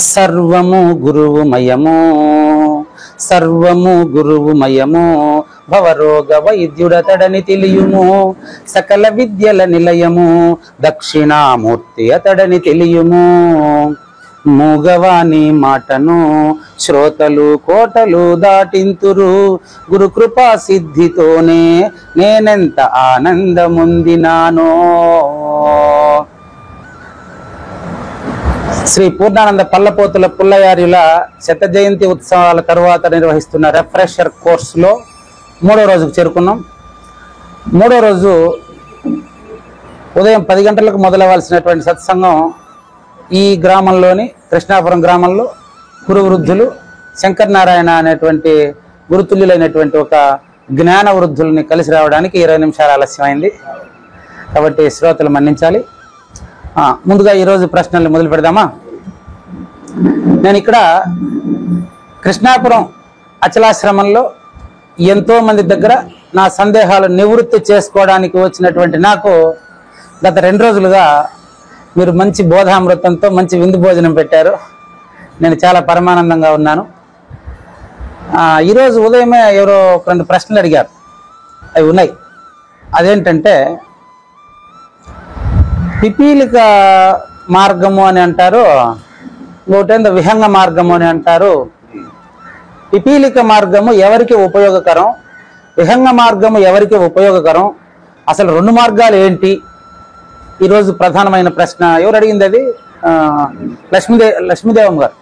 సర్వము గురువుమయము సర్వము గురువుమయము భవరోగ వైద్యుడతడని తెలియుము సకల విద్యల నిలయము దక్షిణామూర్తి అతడని తెలియుము మూగవాని మాటను శ్రోతలు కోటలు దాటింతురు గురు కృపా సిద్ధితోనే నేనెంత ఆనందముందినానో. శ్రీ పూర్ణానంద పల్లపోతుల పుల్లయార్యుల శత జయంతి ఉత్సవాల తరువాత నిర్వహిస్తున్న రిఫ్రెషర్ కోర్సులో 3వ రోజుకు చేరుకున్నాం. 3వ రోజు ఉదయం 10 గంటలకు మొదలవ్వాల్సినటువంటి సత్సంగం ఈ గ్రామంలోని కృష్ణాపురం గ్రామంలో గురు వృద్ధులు శంకరనారాయణ అనేటువంటి గురుతుల్యులైనటువంటి ఒక జ్ఞాన వృద్ధుల్ని కలిసి రావడానికి 20 నిమిషాలు ఆలస్యమైంది. కాబట్టి శ్రోతలు మన్నించాలి. ముందుగా ఈరోజు ప్రశ్నల్ని మొదలు పెడదామా. నేను ఇక్కడ కృష్ణాపురం అచలాశ్రమంలో ఎంతో మంది దగ్గర నా సందేహాలు నివృత్తి చేసుకోవడానికి వచ్చినటువంటి నాకు గత 2 రోజులుగా మీరు మంచి బోధామృతంతో మంచి విందు భోజనం పెట్టారు. నేను చాలా పరమానందంగా ఉన్నాను. ఈరోజు ఉదయమే ఎవరో 2 ప్రశ్నలు అడిగారు, అవి ఉన్నాయి. అదేంటంటే పిపీలిక మార్గము అని అంటారు, ఇంకోటేందో విహంగ మార్గము అని అంటారు. పిపీలిక మార్గము ఎవరికి ఉపయోగకరం, విహంగ మార్గము ఎవరికి ఉపయోగకరం, అసలు 2 మార్గాలు ఏంటి? ఈరోజు ప్రధానమైన ప్రశ్న. ఎవరు అడిగింది అది? లక్ష్మీదేవం గారు,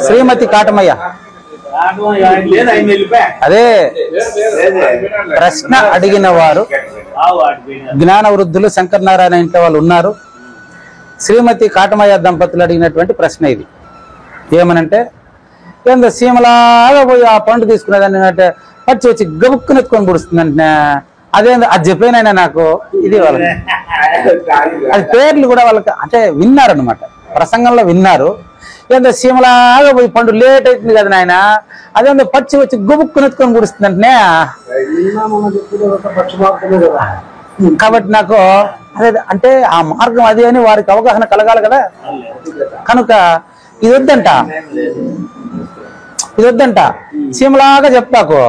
శ్రీమతి కాటమయ్య. అదే ప్రశ్న అడిగిన వారు జ్ఞాన వృద్ధులు శంకరనారాయణ ఇంటి వాళ్ళు ఉన్నారు. శ్రీమతి కాటమయ్య దంపతులు అడిగినటువంటి ప్రశ్న ఇది. ఏమనంటే, ఏందో సీమలాగా పోయి ఆ పండు తీసుకునేదాన్ని అంటే పచ్చి వచ్చి గబుక్కుని ఎత్తుకొని పుడుస్తుందంటే అదేందో అది చెప్పేనైనా నాకు ఇది వాళ్ళకి అది పేర్లు కూడా వాళ్ళకి అంటే విన్నారనమాట, ప్రసంగంలో విన్నారు. ఏందో సీమలాగా పోయి పండు లేట్ అవుతుంది కదా నాయన, అదేందో పచ్చి వచ్చి గబుక్కుని ఎత్తుకొని పుడుస్తుందంటే కాబట్టి నాకు అదే అంటే ఆ మార్గం అది అని వారికి అవగాహన కలగాలి కదా. కనుక ఇది వద్దంట సీమలాగా చెప్తాకు,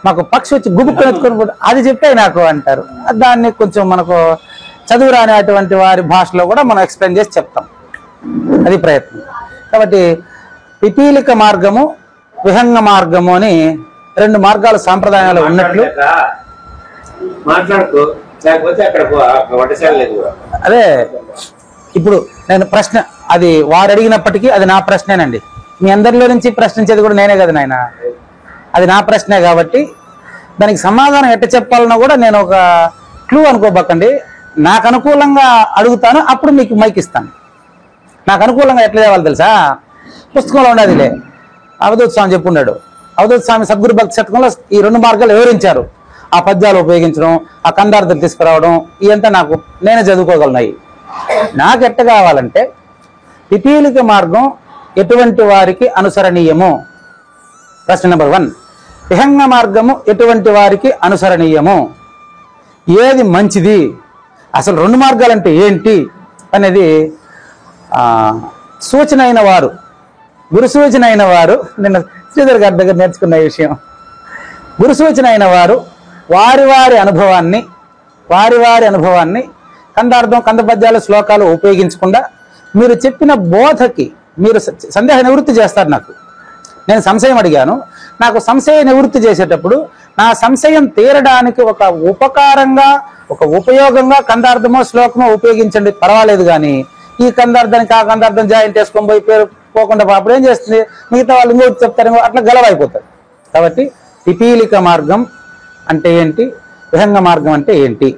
మాకు పక్షి వచ్చి గుబుక్కుని ఎత్తుకొని అది చెప్పాయి నాకు అంటారు. దాన్ని కొంచెం మనకు చదువు రానిటువంటి వారి భాషలో కూడా మనం ఎక్స్ప్లెయిన్ చేసి చెప్తాం, అది ప్రయత్నం. కాబట్టి పిపీలిక మార్గము విహంగ మార్గము అని 2 మార్గాలు సాంప్రదాయాలు ఉన్నట్లు అదే ఇప్పుడు నేను ప్రశ్న అది వారు అడిగినప్పటికీ అది నా ప్రశ్నేనండి. మీ అందరిలో నుంచి ప్రశ్నించేది కూడా నేనే కదా నాయన, అది నా ప్రశ్నే. కాబట్టి దానికి సమాధానం ఎట్ట చెప్పాలన్నా కూడా నేను ఒక క్లూ అనుకోబకండి. నాకు అనుకూలంగా అడుగుతాను, అప్పుడు మీకు మైక్ ఇస్తాను. నాకు అనుకూలంగా ఎట్లా చేయాలి తెలుసా? పుస్తకంలో ఉండదులే, అవధూత స్వామి చెప్పున్నాడు. అవధూత స్వామి సద్గురు భక్తి శతకంలో ఈ 2 మార్గాలు వివరించారు. ఆ పద్యాలు ఉపయోగించడం, ఆ కందార్థం తీసుకురావడం, ఇదంతా నాకు నేనే చదువుకోగలనాయి. నాకు ఎట్ట కావాలంటే పిపీలిక మార్గం ఎటువంటి వారికి అనుసరణీయము, ప్రశ్న నెంబర్ 1. విహంగ మార్గము ఎటువంటి వారికి అనుసరణీయము, ఏది మంచిది, అసలు 2 మార్గాలంటే ఏంటి అనేది సూచన అయిన వారు, గురు సూచన అయిన వారు, నిన్న శ్రీధర్ గారి దగ్గర నేర్చుకున్న విషయం, గురు సూచన అయిన వారు వారి వారి అనుభవాన్ని కందార్థం కందపద్యాలు శ్లోకాలు ఉపయోగించకుండా మీరు చెప్పిన బోధకి మీరు సందేహ నివృత్తి చేస్తారు. నేను సంశయం అడిగాను, నాకు సంశయ నివృత్తి చేసేటప్పుడు నా సంశయం తీరడానికి ఒక ఉపకారంగా ఒక ఉపయోగంగా కందార్థమో శ్లోకమో ఉపయోగించండి, పర్వాలేదు. కానీ ఈ కందార్థానికి ఆ కందార్థం జాయింట్ వేసుకొని పోయి పేరు పోకుండా అప్పుడు ఏం చేస్తుంది, మిగతా వాళ్ళు ఇంకోటి చెప్తారు, అట్లా గలవైపోతారు. కాబట్టి పిపీలిక మార్గం అంటే ఏంటి, విహంగ మార్గం అంటే ఏంటి,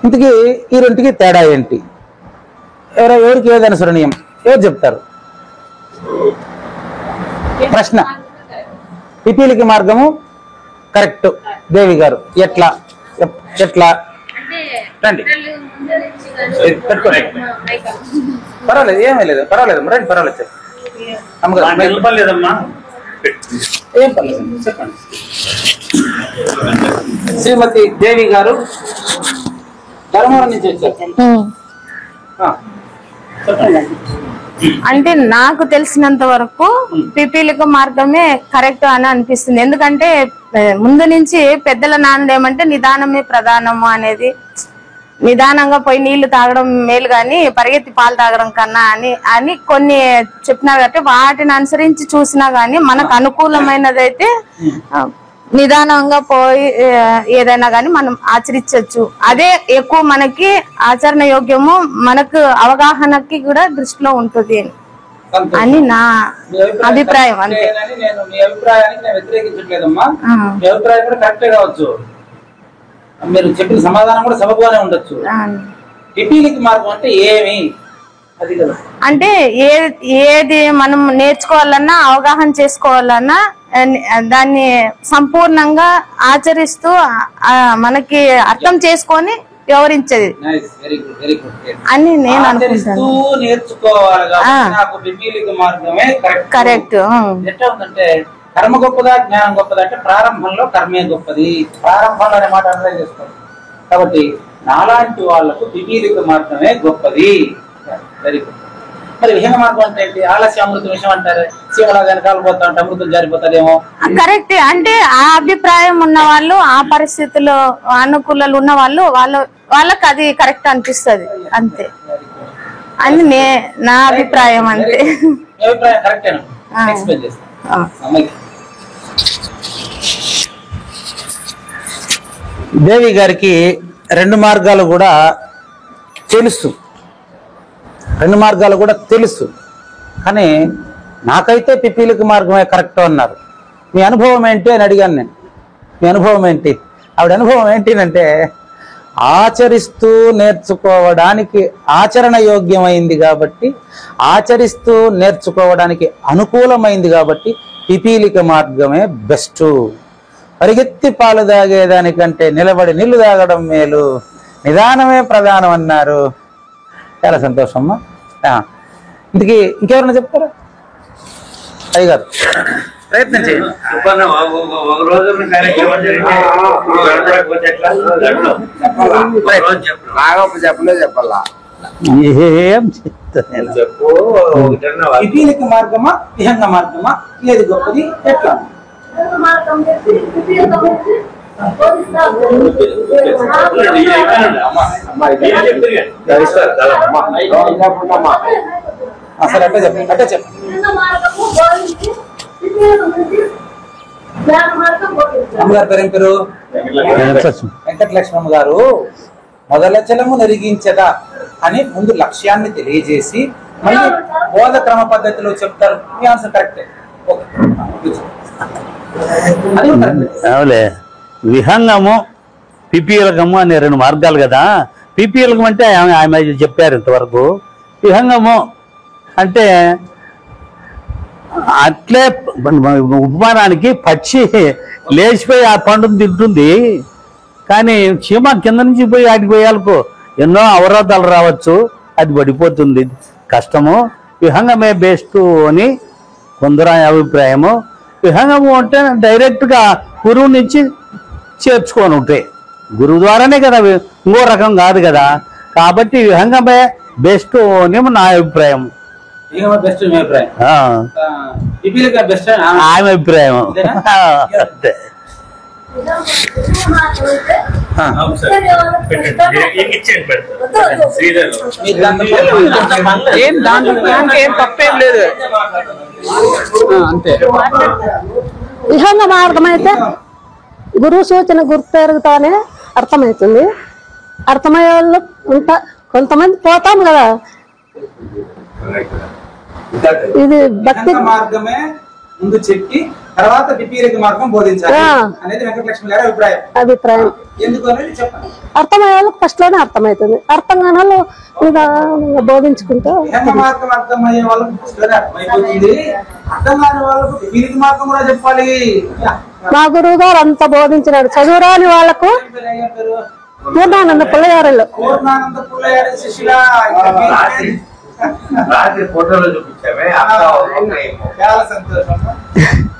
ఇంతకీ ఈ 2కి తేడా ఏంటి, ఎవరికి ఏది అనుసరణీయం, ఎవరు చెప్తారు? ప్రశ్న. పిపీలిక మార్గము కరెక్ట్. దేవి గారు ఎట్లా రండి, పర్వాలేదు, ఏమీ లేదు, పర్వాలేదు, రండి, పర్వాలేదు, ఏం పర్లేదు, చెప్పండి. శ్రీమతి దేవి గారు ధర్మవరం నుంచి వచ్చారు. అంటే నాకు తెలిసినంత వరకు పిపీలిక మార్గమే కరెక్ట్ అని అనిపిస్తుంది. ఎందుకంటే ముందు నుంచి పెద్దల నానుడు ఏమంటే నిదానమే ప్రధానము అనేది, నిదానంగా పోయి నీళ్లు తాగడం మేలు గాని పరిగెత్తి పాలు తాగడం కన్నా అని కొన్ని చెప్పినారు కాబట్టి వాటిని అనుసరించి చూసినా గానీ మనకు అనుకూలమైనదైతే నిదానంగా పోయి ఏదైనా గానీ మనం ఆచరించవచ్చు. అదే ఎక్కువ మనకి ఆచరణ యోగ్యము, మనకు అవగాహనకి కూడా దృష్టిలో ఉంటుంది అని నా అభిప్రాయం. అంతే. నేను మీ అభిప్రాయానికి నేను వ్యతిరేకించట్లేదమ్మా, మీ అభిప్రాయం కూడా కరెక్టే కావచ్చు, మీరు చెప్పిన సమాధానం కూడా సబబుగానే ఉండొచ్చు. పిపీలిక మార్గం అంటే ఏమి అది కదా, అంటే ఏది మనం నేర్చుకోవాలన్నా అవగాహన చేసుకోవాలన్నా దాన్ని సంపూర్ణంగా ఆచరిస్తూ మనకి అర్థం చేసుకొని వివరించేది అని నేను అనుకుంటాను. కరెక్ట్. ఎట్లా ఉందంటే కర్మ గొప్పదా జ్ఞానం గొప్పదా అంటే ప్రారంభంలో కర్మే గొప్పది, ప్రారంభంలో అనే మాట అర్థం చేసుకోవాలి. కాబట్టి నాలాంటి వాళ్లకు పిపీలిక మార్గమే గొప్పది. Very good. మరి విహంగ మార్గం అంటే ఏంటి? ఆలస్య అమృతం విషయం అంటారు, చీమలాగానే కాలిపోతా ఉంటే అమృతం జారిపోతాదేమో. కరెక్ట్. అంటే ఆ అభిప్రాయం ఉన్న వాళ్ళు, ఆ పరిస్థితుల్లో అనుకూలలు ఉన్న వాళ్ళు వాళ్ళకి అది కరెక్ట్ అనిపిస్తుంది అంతే అని నా అభిప్రాయం. అంతే. అభిప్రాయం కరెక్టేనా? ఎక్స్ప్లెయిన్ చేస్తాను. దేవి గారికి రెండు మార్గాలు కూడా తెలుసు, కానీ నాకైతే పిపీలిక మార్గమే కరెక్ట్ అన్నారు. మీ అనుభవం ఏంటి అని అడిగాను నేను. మీ అనుభవం ఏంటి? ఆవిడ అనుభవం ఏంటినంటే ఆచరిస్తూ నేర్చుకోవడానికి ఆచరణ యోగ్యమైంది కాబట్టి, ఆచరిస్తూ నేర్చుకోవడానికి అనుకూలమైంది కాబట్టి పిపీలిక మార్గమే బెస్ట్. పరిగెత్తి పాలు తాగేదానికంటే నిలబడి నీళ్లు తాగడం మేలు, నిదానమే ప్రధానం అన్నారు. చాలా సంతోషమ్మా. ఇంకెవరన్నా చెప్తారా? అయ్యగారు ప్రయత్నం చేయండి. ఏం చెప్తా, పిపీలిక మార్గమా విహంగ మార్గమా ఏది గొప్పది ఎట్లా? అసలు అట్టే చెప్పండి. అమ్మగారు పేరేం పేరు? వెంకటలక్ష్మమ్మ గారు మొదలచలము నెరిగించదా అని ముందు లక్ష్యాన్ని తెలియజేసి మళ్ళీ బోధ క్రమ పద్ధతిలో చెప్తారు. మీ ఆన్సర్ కరెక్టే. అవులే. విహంగము పిపీలకము అనే రెండు మార్గాలు కదా. పిపీలకం అంటే ఆమె చెప్పారు ఇంతవరకు. విహంగము అంటే అట్లే ఉపమానానికి పక్షి లేచిపోయి ఆ పండును తింటుంది, కానీ చీమ కింద నుంచి పోయి ఆటికి పోయాలకు ఎన్నో అవరోధాలు రావచ్చు, అది పడిపోతుంది, కష్టము. విహంగమే బెస్ట్ అని కొందరు అభిప్రాయము. విహంగము అంటే డైరెక్ట్గా గురువు నుంచి చేర్చుకొని ఉంటాయి, గురువు ద్వారానే కదా, ఇంకో రకం కాదు కదా. కాబట్టి విహంగమే బెస్ట్ అని నా అభిప్రాయం. ఆమె అభిప్రాయం అంతే. ఏం తప్పేం లేదు అంతే. విహంగ మార్గం అయితే గురువు సూచన గుర్తెరుగుతానే అర్థమవుతుంది. అర్థమయ్యే వాళ్ళు కొంతమంది పోతాం కదా. ఇది భక్తి మార్గమే ముందు చెప్పి తర్వాత పిపీలిక మార్గం బోధించాలి అనేది వెంకటలక్ష్మి గారి అభిప్రాయం. ఎందుకు అనేది చెప్పండి. అర్థమయ్యే వాళ్ళకి ఫస్ట్ లోనే అర్థమవుతుంది, అర్థం కాని వాళ్ళు బోధించుకుంటూ మార్గం అర్థమయ్యే వాళ్ళకి ఫస్ట్ లోనే అర్థమైపోతుంది, అర్థం కాని వాళ్ళకు పిపీలిక మార్గం కూడా చెప్పాలి. మా గురువు గారు అంత బోధించినాడు. చదువురాని వాళ్ళకు పూర్ణానంద పుల్లయారులు శిష్యులా ఫోటోలో చూపించామే. చాలా సంతోషం.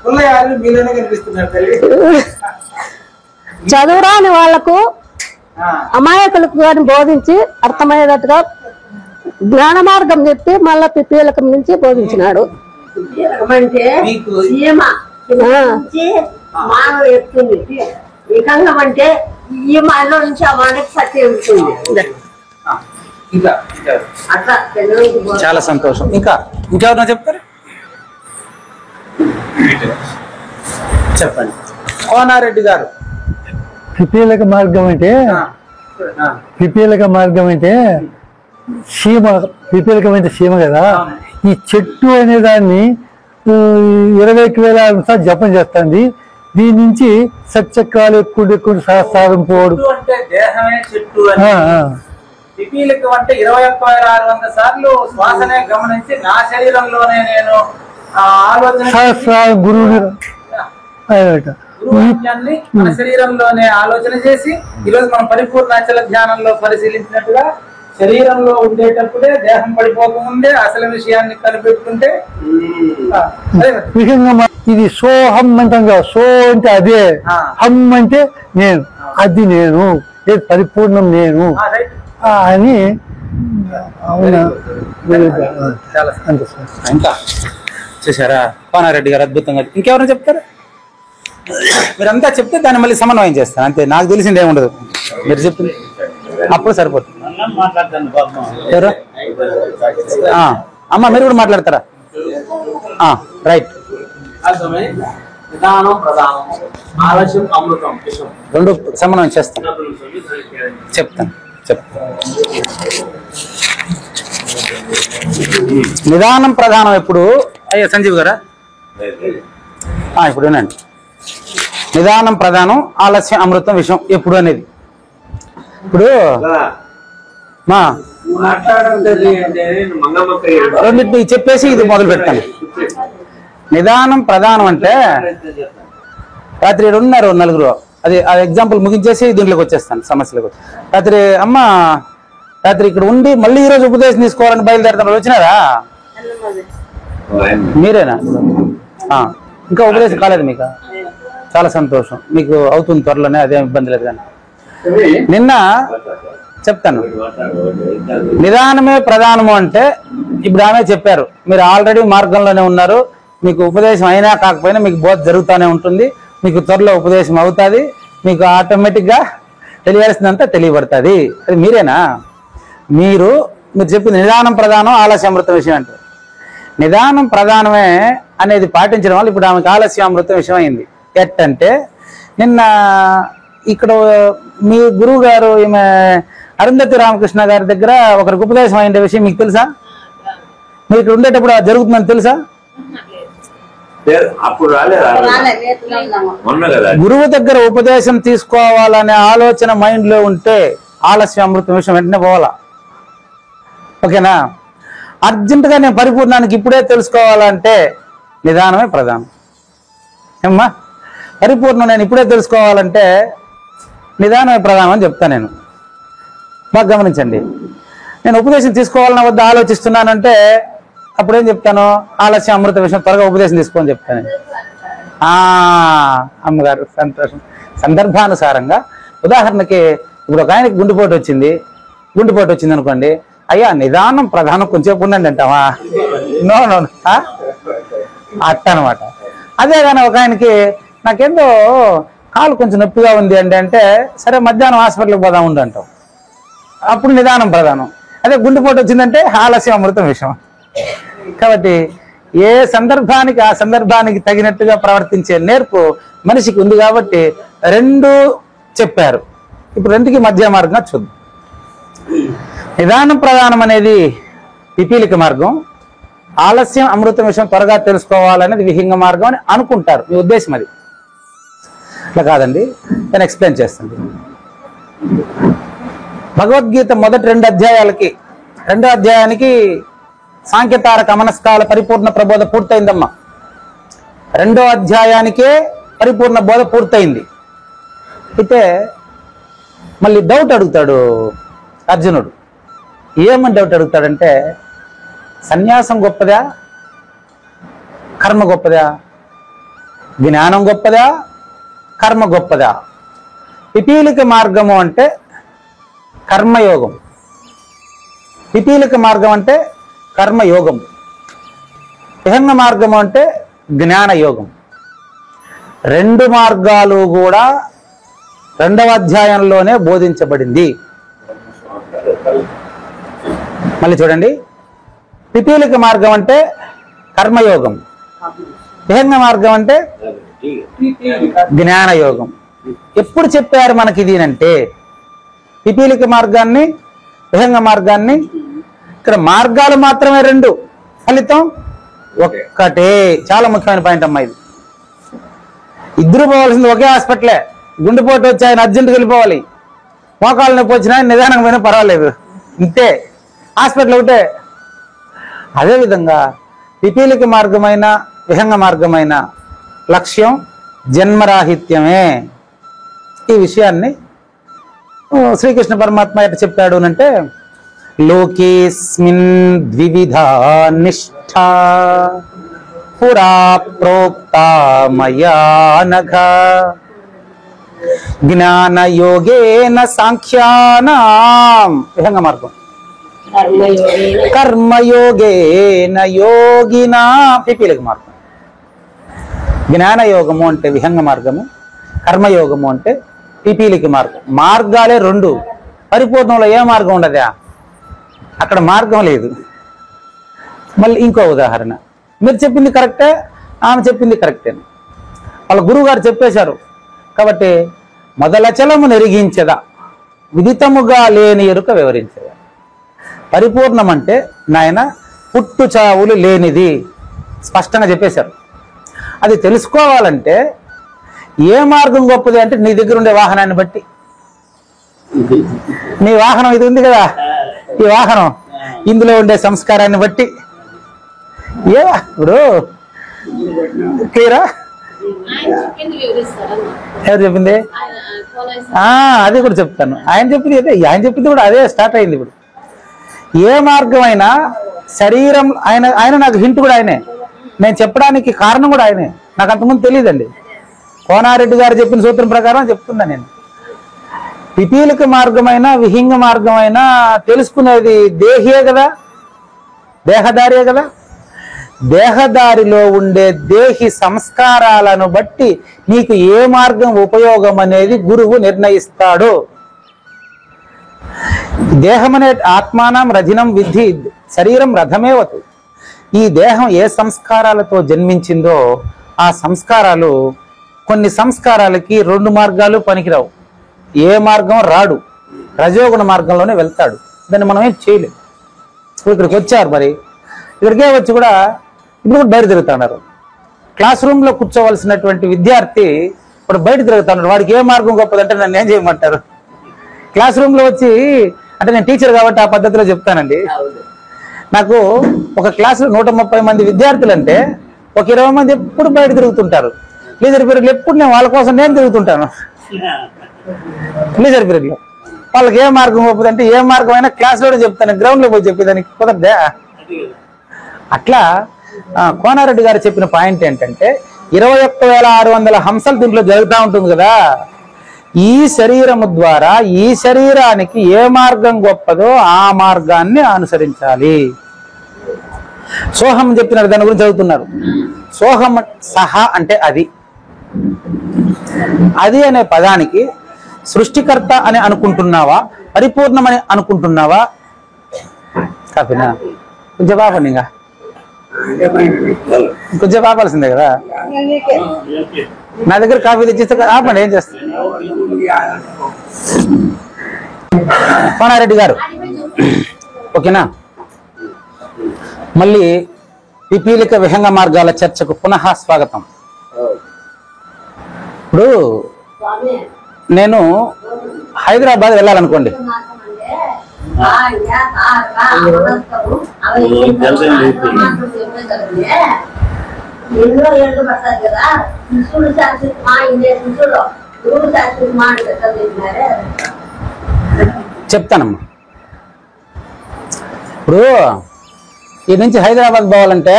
పుల్లయారులు మీలోనే కనిపిస్తున్నారు తల్లి. చదువురాని వాళ్లకు అమాయకులకు కానీ బోధించి అర్థమయ్యేటట్టుగా జ్ఞాన మార్గం చెప్పి మళ్ళా పిపీలకం నుంచి బోధించినాడు. అంటే సీమ నుంచి మానవ ఎత్తుంది, వికంగం అంటే ఈ మాలో నుంచి ఆ మానకి సత్యం ఉంటుంది. ఇంకా అట్లా తెలుగు చాలా సంతోషం. ఇంకా ఇంకెవరన్నా చెప్తారు? చెప్పండి కోనారెడ్డి గారు. పిపీలక మార్గం అంటే సీమ, పిపీలకం అంటే సీమ కదా. ఈ చెట్టు అనే దాన్ని 20,000 జపం చేస్తుంది. దీని నుంచి సత్యకాలు ఎక్కువ సహస్రం పోడు. అంటే దేహమే చెట్టు అని, పిపీలికం అంటే 21,600 సార్లు శ్వాసనే గమనించి నా శరీరంలోనే నేను ఆలోచన సహస్రాలు గురువు గురువాక్యాన్ని మన శరీరంలోనే ఆలోచన చేసి ఈరోజు మనం పరిపూర్ణ అచల ధ్యానంలో పరిశీలించినట్టుగా శరీరంలో ఉండేటప్పుడే దేహం పడిపోకముందే అసలు విషయాన్ని కనిపెట్టుకుంటే ఇది సోహం అంటాం కదా. సో అంటే అదే, హమ్ అంటే నేను, అది నేను, పరిపూర్ణం నేను అని. అవునా? అంతే సార్. ఇంకా చూసారా కోనారెడ్డి గారు అద్భుతంగా. ఇంకెవరైనా చెప్తారా? మీరంతా చెప్తే దాన్ని మళ్ళీ సమన్వయం చేస్తాను అంతే. నాకు తెలిసింది ఏముండదు, మీరు చెప్తుంది అప్పుడు సరిపోతుంది. ఎవరు? అమ్మ మీరు కూడా మాట్లాడతారా? రైట్. నిదానం ప్రధానం, ఆలస్యం అమృతం, రెండు సమన్వయం చేస్తాను. చెప్తాను. నిదానం ప్రధానం ఎప్పుడు? అయ్యా సంజీవ్ గారా, ఇప్పుడు వినండి. నిదానం ప్రధానం, ఆలస్యం అమృతం విషయం ఎప్పుడు అనేది. ఇప్పుడు మా రెండింటిని చెప్పేసి ఇది మొదలు పెడతాను. నిదానం ప్రధానం అంటే రాత్రి 2:30 నలుగురు, అది ఎగ్జాంపుల్ ముగించేసి దీంట్లోకి వచ్చేస్తాను సమస్యలకు. రాత్రి రాత్రి ఇక్కడ ఉండి మళ్ళీ ఈరోజు ఉపదేశం తీసుకోవాలని బయలుదేరుతారు. వచ్చినారా? మీరేనా? ఇంకా ఉపదేశం కాలేదు మీకు? చాలా సంతోషం, మీకు అవుతుంది త్వరలోనే, అదేం ఇబ్బంది లేదు. కానీ నిన్న చెప్తాను, నిదానమే ప్రధానము అంటే ఇప్పుడు ఆమె చెప్పారు, మీరు ఆల్రెడీ మార్గంలోనే ఉన్నారు, మీకు ఉపదేశం అయినా కాకపోయినా మీకు బోధ జరుగుతూనే ఉంటుంది, మీకు త్వరలో ఉపదేశం అవుతుంది, మీకు ఆటోమేటిక్గా తెలియాల్సిందంతా తెలియబడుతుంది. అది మీరేనా? మీరు చెప్పింది నిదానం ప్రధానం, ఆలస్య అమృతం విషయం అంటే నిదానం ప్రధానమే అనేది పాటించడం వల్ల ఇప్పుడు ఆమెకు ఆలస్య అమృతం విషయం అయింది. ఎట్టంటే నిన్న ఇక్కడ మీ గురువు గారు ఈమె అరుంధతి రామకృష్ణ గారి దగ్గర ఒకరికి ఉపదేశం అయిన విషయం మీకు తెలుసా? మీరు ఇక్కడ ఉండేటప్పుడు అది జరుగుతుందని తెలుసా? గురువు దగ్గర ఉపదేశం తీసుకోవాలనే ఆలోచన మైండ్ లో ఉంటే ఆలస్య అమృతం విషయం వెంటనే పోవాలా. ఓకేనా? అర్జెంటుగా నేను పరిపూర్ణానికి ఇప్పుడే తెలుసుకోవాలంటే నిదానమే ప్రధానం. ఏమ్మా, పరిపూర్ణం నేను ఇప్పుడే తెలుసుకోవాలంటే నిదానమే ప్రధానం అని చెప్తాను. నేను బాగా గమనించండి. నేను ఉపదేశం తీసుకోవాలన్న వద్ద ఆలోచిస్తున్నానంటే అప్పుడేం చెప్తాను? ఆలస్య అమృత విషయం త్వరగా ఉపదేశం తీసుకోని చెప్తాను. అమ్మగారు సంతోషం. సందర్భానుసారంగా ఉదాహరణకి ఇప్పుడు ఒక ఆయనకి గుండెపోటు వచ్చింది అనుకోండి, అయ్యా నిదానం ప్రధానం కొంచెంసేపు ఉండండి అంటావా? నో అట్ట అనమాట. అదే కానీ ఒక ఆయనకి నాకేందో కాలు కొంచెం నొప్పిగా ఉంది అంటే సరే మధ్యాహ్నం హాస్పిటల్కి పోదాం ఉండు అంటాం, అప్పుడు నిదానం ప్రధానం. అదే గుండెపోటు వచ్చిందంటే ఆలస్యం అమృతం విషయం. కాబట్టి ఏ సందర్భానికి ఆ సందర్భానికి తగినట్టుగా ప్రవర్తించే నేర్పు మనిషికి ఉంది కాబట్టి రెండు చెప్పారు. ఇప్పుడు రెండుకి మధ్య మార్గంగా చూద్దాం. నిదానం ప్రధానం అనేది పిపీలిక మార్గం, ఆలస్యం అమృతం విషయం త్వరగా తెలుసుకోవాలనేది విహింగ మార్గం అని అనుకుంటారు. మీ ఉద్దేశం అది అట్లా కాదండి. నేను ఎక్స్ప్లెయిన్ చేస్తాను. భగవద్గీత మొదటి 2 అధ్యాయానికి సాంఖ్యతారక మనస్కాల పరిపూర్ణ ప్రబోధ పూర్తయిందమ్మా. 2వ అధ్యాయానికే పరిపూర్ణ బోధ పూర్తయింది. అయితే మళ్ళీ డౌట్ అడుగుతాడు అర్జునుడు. ఏమని డౌట్ అడుగుతాడంటే, సన్యాసం గొప్పదా, కర్మ గొప్పదా, జ్ఞానం గొప్పదా, కర్మ గొప్పదా? పిపీలిక మార్గము అంటే కర్మయోగం, పిపీలిక మార్గం అంటే కర్మయోగం, విహంగ మార్గం అంటే జ్ఞాన యోగం. రెండు మార్గాలు కూడా 2వ అధ్యాయంలోనే బోధించబడింది. మళ్ళీ చూడండి, పిపీలిక మార్గం అంటే కర్మయోగం, విహంగ మార్గం అంటే జ్ఞానయోగం. ఎప్పుడు చెప్పారు మనకి ఇది అంటే పిపీలిక మార్గాన్ని, విహంగ మార్గాన్ని. ఇక్కడ మార్గాలు మాత్రమే 2, ఫలితం ఒక్కటే. చాలా ముఖ్యమైన పాయింట్ అమ్మా ఇది. ఇద్దరు పోవాల్సింది ఒకే హాస్పిటలే. గుండెపోటు వచ్చి ఆయన అర్జెంటుగా వెళ్ళిపోవాలి, మోకాలు నొప్పి వచ్చినా నిదానంగా పోయినా పర్వాలేదు, ఇంతే. హాస్పిటల్ ఒకటే. అదేవిధంగా పిపీలిక మార్గమైన విహంగ మార్గమైన లక్ష్యం జన్మరాహిత్యమే. ఈ విషయాన్ని శ్రీకృష్ణ పరమాత్మ ఎట్లా చెప్పాడు అంటే, లోకేస్మిన్ ద్వివిధా నిష్ఠా పురా ప్రోక్తా మయా నఘ జ్ఞానయోగేన సాంఖ్యానాం. విహంగ మార్గం. కర్మయోగేన యోగినా. పిపీలిక మార్గం. జ్ఞానయోగము అంటే విహంగ మార్గము, కర్మయోగము అంటే పిపీలిక మార్గం. మార్గాలే 2. పరిపూర్ణంలో ఏ మార్గం ఉండదా? అక్కడ మార్గం లేదు. మళ్ళీ ఇంకో ఉదాహరణ, మీరు చెప్పింది కరెక్టే, ఆమె చెప్పింది కరెక్టే, వాళ్ళ గురువు గారు చెప్పేశారు కాబట్టి మొదలచలము నెరిగించదా, విదితముగా లేని ఎరుక వివరించదా. పరిపూర్ణం అంటే నాయన పుట్టు చావులు లేనిది, స్పష్టంగా చెప్పేశారు. అది తెలుసుకోవాలంటే ఏ మార్గం గొప్పది అంటే నీ దగ్గర ఉండే వాహనాన్ని బట్టి. నీ వాహనం ఇది ఉంది కదా, ఈ వాహనం ఇందులో ఉండే సంస్కారాన్ని బట్టి. ఇప్పుడు క్లియరా? ఎవరు చెప్పింది? అది కూడా చెప్తాను. ఆయన చెప్పింది అదే, ఆయన చెప్పింది కూడా అదే స్టార్ట్ అయింది. ఇప్పుడు ఏ మార్గం అయినా శరీరం, ఆయన నాకు హింట్ కూడా ఆయనే, నేను చెప్పడానికి కారణం కూడా ఆయనే. నాకు అంతకుముందు తెలియదండి. కోనారెడ్డి గారు చెప్పిన సూత్రం ప్రకారం చెప్తున్నా నేను. పిపీలిక మార్గమైనా విహింగ మార్గమైనా తెలుసుకునేది దేహియే కదా, దేహదారియే కదా. దేహదారిలో ఉండే దేహి సంస్కారాలను బట్టి నీకు ఏ మార్గం ఉపయోగం అనేది గురువు నిర్ణయిస్తాడు. దేహం అనే ఆత్మానం రథినం విద్ధి, శరీరం రథమేవతు. ఈ దేహం ఏ సంస్కారాలతో జన్మించిందో ఆ సంస్కారాలు, కొన్ని సంస్కారాలకి 2 మార్గాలు పనికిరావు. ఏ మార్గం రాడు, రజోగుణ మార్గంలోనే వెళ్తాడు. దాన్ని మనం ఏం చేయలేం. ఇక్కడికి వచ్చారు, మరి ఇక్కడికే వచ్చి కూడా ఇప్పుడు బయట తిరుగుతున్నారు. క్లాస్ రూమ్లో కూర్చోవలసినటువంటి విద్యార్థి ఇప్పుడు బయట తిరుగుతున్నాడు. వాడికి ఏ మార్గం గొప్పదంటే నన్ను ఏం చేయమంటారు? క్లాస్ రూమ్లో వచ్చి, అంటే నేను టీచర్ కాబట్టి ఆ పద్ధతిలో చెప్తానండి. నాకు ఒక క్లాసులో 130 మంది విద్యార్థులు అంటే ఒక 20 మంది ఎప్పుడు బయట తిరుగుతుంటారు. లీజర్ పీరియడ్లో ఎప్పుడు నేను వాళ్ళ కోసం నేను తిరుగుతుంటాను. లీజర్ పీరియడ్లో వాళ్ళకి ఏ మార్గం గొప్పదంటే ఏ మార్గం అయినా క్లాస్లోనే చెప్తాను, గ్రౌండ్లో పోయి చెప్పేదానికి కుదరదే. అట్లా కోనారెడ్డి గారు చెప్పిన పాయింట్ ఏంటంటే 21,600 హంసలు దీంట్లో జరుగుతూ ఉంటుంది కదా. ఈ శరీరము ద్వారా ఈ శరీరానికి ఏ మార్గం గొప్పదో ఆ మార్గాన్ని అనుసరించాలి. సోహం చెప్పినారు, దాని గురించి చదువుతున్నారు. సోహం సహ అంటే అది, అది అనే పదానికి సృష్టికర్త అని అనుకుంటున్నావా, పరిపూర్ణమని అనుకుంటున్నావా? కాపినా కొంచెం బాపండి, ఇంకా కొంచెం ఆపాల్సిందే కదా. నా దగ్గర కాఫీ తెచ్చిస్తే ఆపండి, ఏం చేస్తా. కోనారెడ్డి గారు ఓకేనా. మళ్ళీ పిపీలిక విహంగ మార్గాల చర్చకు పునః స్వాగతం. ఇప్పుడు నేను హైదరాబాద్ వెళ్ళాలనుకోండి, ఎన్నో ఏళ్ళు పడతారు కదా. శిష్యుడు శాస్త్రి మా ఇండియా శిష్యుడు గురువు శాస్త్రి మా చెప్పినారే. చెప్తానమ్మా. ఇప్పుడు ఈ నుంచి హైదరాబాద్ పోవాలంటే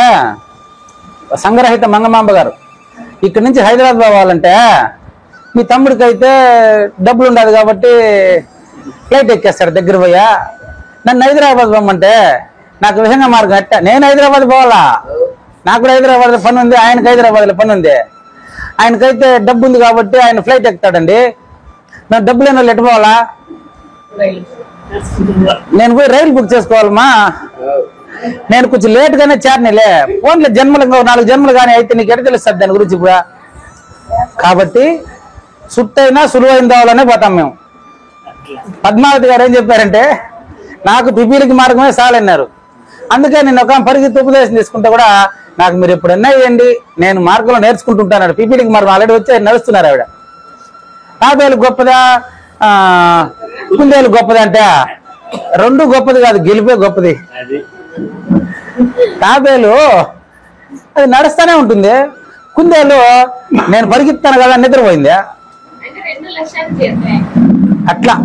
సంగరహిత మంగమాంబ గారు, ఇక్కడి నుంచి హైదరాబాద్ పోవాలంటే మీ తమ్ముడికి అయితే డబ్బులు ఉండదు కాబట్టి ఫ్లైట్ ఎక్కేస్తాడు దగ్గర పోయా. నన్ను హైదరాబాద్ పోమంటే నాకు విహంగ మార్గం ఎట్ట? నేను హైదరాబాద్ పోవాలా? నాకు కూడా హైదరాబాద్ పని ఉంది, ఆయనకి హైదరాబాద్లో పని ఉంది. ఆయనకైతే డబ్బు ఉంది కాబట్టి ఆయన ఫ్లైట్ ఎక్కుతాడండి. నాకు డబ్బు లేని వాళ్ళు ఎట్టు పోవాలా? నేను పోయి రైలు బుక్ చేసుకోవాలమ్మా. నేను కొంచెం లేట్గానే చేరనిలే, ఫోన్లో జన్మలు 4 జన్మలు కానీ అయితే నీకు ఎట తెలుస్తుంది దాని గురించి కూడా. కాబట్టి సుట్టైనా సులువైన దావాలనే పోతాం మేము. పద్మావతి గారు ఏం చెప్పారంటే, నాకు పిపీలికి మార్గమే చాలన్నారు. అందుకే నేను ఒక పరిగెత్తి ఉపదేశం తీసుకుంటే కూడా, నాకు మీరు ఎప్పుడన్నా వేయండి, నేను మార్గంలో నేర్చుకుంటుంటాను. పిపీలికి మార్గం ఆల్రెడీ వచ్చి నడుస్తున్నారు ఆవిడ. తాబేలు గొప్పదా కుందేలు గొప్పది అంటే, రెండు గొప్పది కాదు, గెలిపే గొప్పది. తాబేలు అది నడుస్తూనే ఉంటుంది, కుందేలు నేను పరిగెత్తాను కదా నిద్రపోయింది. అట్లా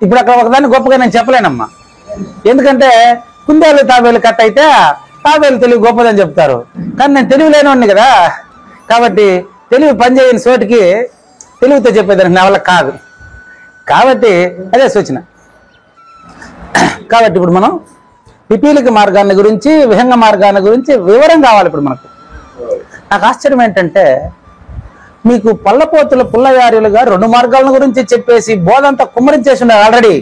ఇప్పుడు అక్కడ ఒకదాన్ని గొప్పగా నేను చెప్పలేనమ్మా. ఎందుకంటే కుందేలు తాబేలు కట్ అయితే తాబేలు తెలివి గొప్పదని చెప్తారు, కానీ నేను తెలివి లేనివాడిని కదా. కాబట్టి తెలివి పనిచేయని చోటికి తెలివితో చెప్పేదానికి నా వల్ల కాదు. కాబట్టి అదే సూచన. కాబట్టి ఇప్పుడు మనం పిపీలిక మార్గాన్ని గురించి, విహంగ మార్గాన్ని గురించి వివరం కావాలి ఇప్పుడు మనకు. నాకు ఆశ్చర్యం ఏంటంటే, మీకు పల్లపోతుల పుల్లయారులు గారు 2 మార్గాల గురించి చెప్పేసి బోధంతా కుమ్మరించేసి ఉన్నారు ఆల్రెడీ.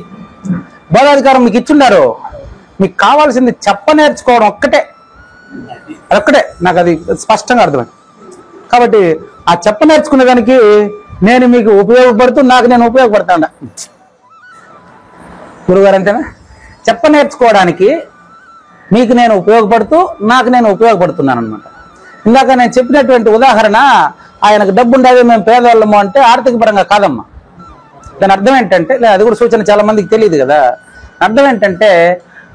బోధాధికారం మీకు ఇచ్చున్నారు. మీకు కావాల్సింది చెప్ప నేర్చుకోవడం ఒక్కటే. నాకు అది స్పష్టంగా అర్థమైంది. కాబట్టి ఆ చెప్ప నేర్చుకునే దానికి నేను మీకు ఉపయోగపడుతూ నాకు నేను ఉపయోగపడతాను. గురుగారు అంతేనా? చెప్ప నేర్చుకోవడానికి మీకు నేను ఉపయోగపడుతూ నాకు నేను ఉపయోగపడుతున్నాను అనమాట. ఇందాక నేను చెప్పినటువంటి ఉదాహరణ, ఆయనకు డబ్బు ఉండేది మేము పేదవాళ్ళము అంటే ఆర్థిక పరంగా కాదమ్మా. దాని అర్థం ఏంటంటే, అది కూడా సూచన చాలా మందికి తెలియదు కదా. అర్థం ఏంటంటే,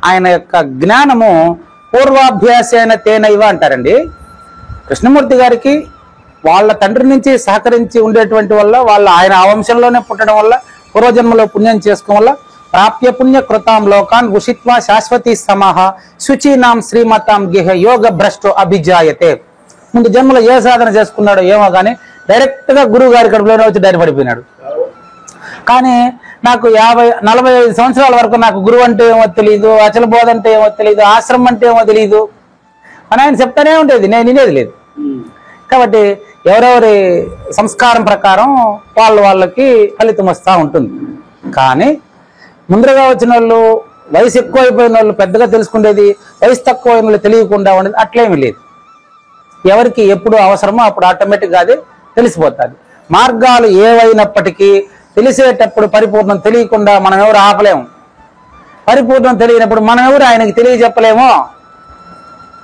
ఆయన యొక్క జ్ఞానము పూర్వాభ్యాసేన తేనైవ అంటారండి. కృష్ణమూర్తి గారికి వాళ్ళ తండ్రి నుంచి సహకరించి ఉండేటువంటి వల్ల, ఆయన ఆ వంశంలోనే పుట్టడం వల్ల, పూర్వజన్మలో పుణ్యం చేసుకోవడం వల్ల, ప్రాప్య పుణ్య కృతాం లోకాన్ ఉషిత్వా శాశ్వతీ సమాహ శుచీనాం శ్రీమతాం గిహ యోగ భ్రష్టో అభిజాయతే. ముందు జన్మలో ఏ సాధన చేసుకున్నాడో ఏమో కానీ డైరెక్ట్ గా గురువు గారి కడుపులోనే వచ్చి డైరెక్ట్ పడిపోయినాడు. కానీ నాకు 45 సంవత్సరాల వరకు నాకు గురువు అంటే ఏమో తెలియదు, అచల బోధ అంటే ఏమో తెలియదు, ఆశ్రమం అంటే ఏమో తెలియదు అని ఆయన చెప్తానే ఉండేది, నేను వినేది లేదు. కాబట్టి ఎవరెవరి సంస్కారం ప్రకారం వాళ్ళకి ఫలితం వస్తూ ఉంటుంది. కానీ ముందరగా వచ్చిన వాళ్ళు, వయసు ఎక్కువ అయిపోయిన వాళ్ళు పెద్దగా తెలుసుకునేది, వయసు తక్కువ అయిన వాళ్ళు తెలియకుండా ఉండేది అట్లేమీ లేదు. ఎవరికి ఎప్పుడు అవసరమో అప్పుడు ఆటోమేటిక్గా అది తెలిసిపోతుంది. మార్గాలు ఏవైనప్పటికీ తెలిసేటప్పుడు పరిపూర్ణం తెలియకుండా మనం ఎవరు ఆపలేము. పరిపూర్ణం తెలియనప్పుడు మనం ఎవరు ఆయనకి తెలియజెప్పలేమో.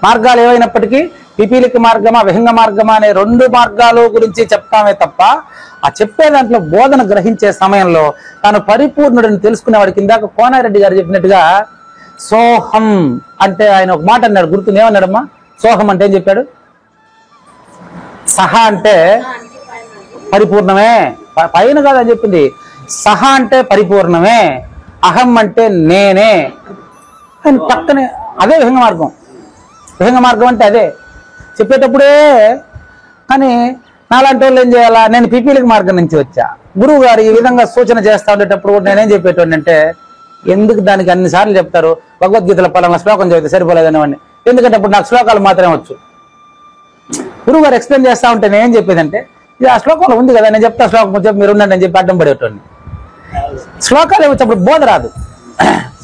మార్గాలు ఏవైనప్పటికీ పిపీలిక మార్గమా విహంగ మార్గమా అనే 2 మార్గాలు గురించి చెప్తామే తప్ప, ఆ చెప్పే దాంట్లో బోధన గ్రహించే సమయంలో తాను పరిపూర్ణుడిని తెలుసుకునేవాడికి, ఇందాక కోనారెడ్డి గారు చెప్పినట్టుగా సోహం అంటే ఆయన ఒక మాట అన్నాడు, గుర్తుంది, ఏమన్నాడమ్మా? సోహం అంటే ఏం చెప్పాడు? సహ అంటే పరిపూర్ణమే, పైన కాదని చెప్పింది. సహ అంటే పరిపూర్ణమే, అహం అంటే నేనే. ఆయన పక్కనే అదే విహంగ మార్గం. విహంగ మార్గం అంటే అదే చెప్పేటప్పుడే. కానీ నాలాంటి వాళ్ళు ఏం చేయాలా? నేను పిపీలిక మార్గం నుంచి వచ్చా. గురువు గారు ఈ విధంగా సూచన చేస్తూ ఉండేటప్పుడు నేనేం చెప్పేటోడిని అంటే, ఎందుకు దానికి అన్నిసార్లు చెప్తారు భగవద్గీతలో పలానా శ్లోకం చదివితే సరిపోలేదనేవాడిని. ఎందుకంటే అప్పుడు నాకు శ్లోకాలు మాత్రమే వచ్చు. గురువు గారు ఎక్స్ప్లెయిన్ చేస్తూ ఉంటే నేనేం చెప్పేదంటే, ఇది ఆ శ్లోకంలో ఉంది కదా, నేను చెప్తా శ్లోకం చెప్పి మీరు ఉండండి అని చెప్పి అడ్డం పడేటోడిని. శ్లోకాలు ఏమొచ్చినప్పుడు బోధ రాదు,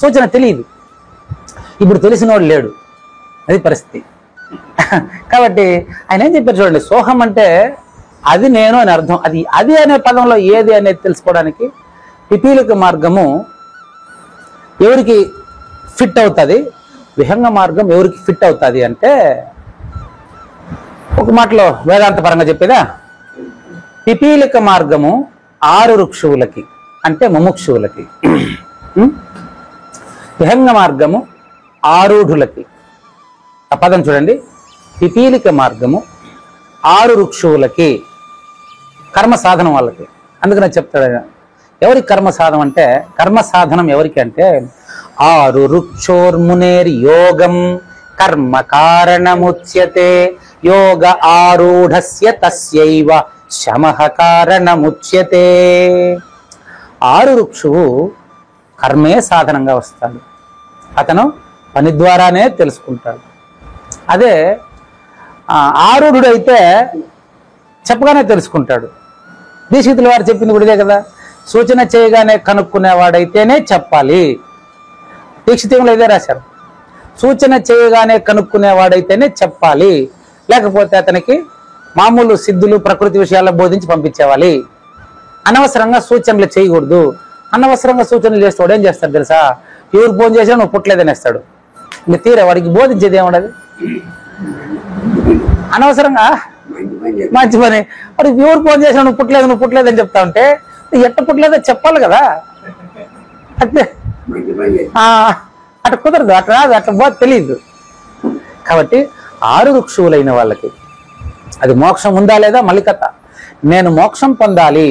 సూచన తెలియదు. ఇప్పుడు తెలిసినోడు లేడు, అది పరిస్థితి. కాబట్టి ఆయన ఏం చెప్పారు చూడండి, సోహం అంటే అది నేను అని అర్థం. అది అనే పదంలో ఏది అనేది తెలుసుకోవడానికి పిపీలిక మార్గము ఎవరికి ఫిట్ అవుతుంది, విహంగ మార్గం ఎవరికి ఫిట్ అవుతుంది అంటే, ఒక మాటలో వేదాంత పరంగా చెప్పేదా, పిపీలిక మార్గము 6 రుక్షువులకి అంటే ముముక్షువులకి, విహంగ మార్గము ఆరూఢులకి. ఆ పదం చూడండి, పిపీలిక మార్గము 6 రుక్షువులకి, కర్మ సాధనం వాళ్ళకి. అందుకనే చెప్తాడు ఎవరికి కర్మ సాధనం అంటే, కర్మ సాధనం ఎవరికి అంటే 6 రుక్షోర్మునేర్ యోగం కర్మ కారణముచ్యతే యోగ ఆరూఢస్య తస్యైవ శమః కారణముచ్యతే. 6 రుక్షువు కర్మే సాధనంగా వస్తాడు. అతను పని ద్వారానే తెలుసుకుంటాడు. అదే ఆరుడు అయితే చెప్పగానే తెలుసుకుంటాడు. దీక్షితుల వారు చెప్పింది కూడా ఇదే కదా, సూచన చేయగానే కనుక్కునేవాడైతేనే చెప్పాలి. దీక్షితంలో ఇదే రాశారు, సూచన చేయగానే కనుక్కునేవాడైతేనే చెప్పాలి, లేకపోతే అతనికి మామూలు సిద్ధులు ప్రకృతి విషయాల్లో బోధించి పంపించేవాలి. అనవసరంగా సూచనలు చేయకూడదు. అనవసరంగా సూచనలు చేస్తాడు ఏం చేస్తాడు తెలుసా, ఎవరు ఫోన్ చేసినా నువ్వు పుట్టలేదనేస్తాడు. ఇంకా తీరే వాడికి బోధించేది ఏముండదు. అనవసరంగా మంచి పని, వాడికి ఎవరు ఫోన్ చేసినా నువ్వు పుట్టలేదు అని చెప్తా ఉంటే ఎట్ట పుట్టలేదో చెప్పాలి కదా. అట్లే అట్లా కుదరదు, అట్లా అట్లా తెలియదు. కాబట్టి ఆరు రుక్షువులైన వాళ్ళకి అది మోక్షం ఉందా లేదా మళ్ళీ కథ. నేను మోక్షం పొందాలి,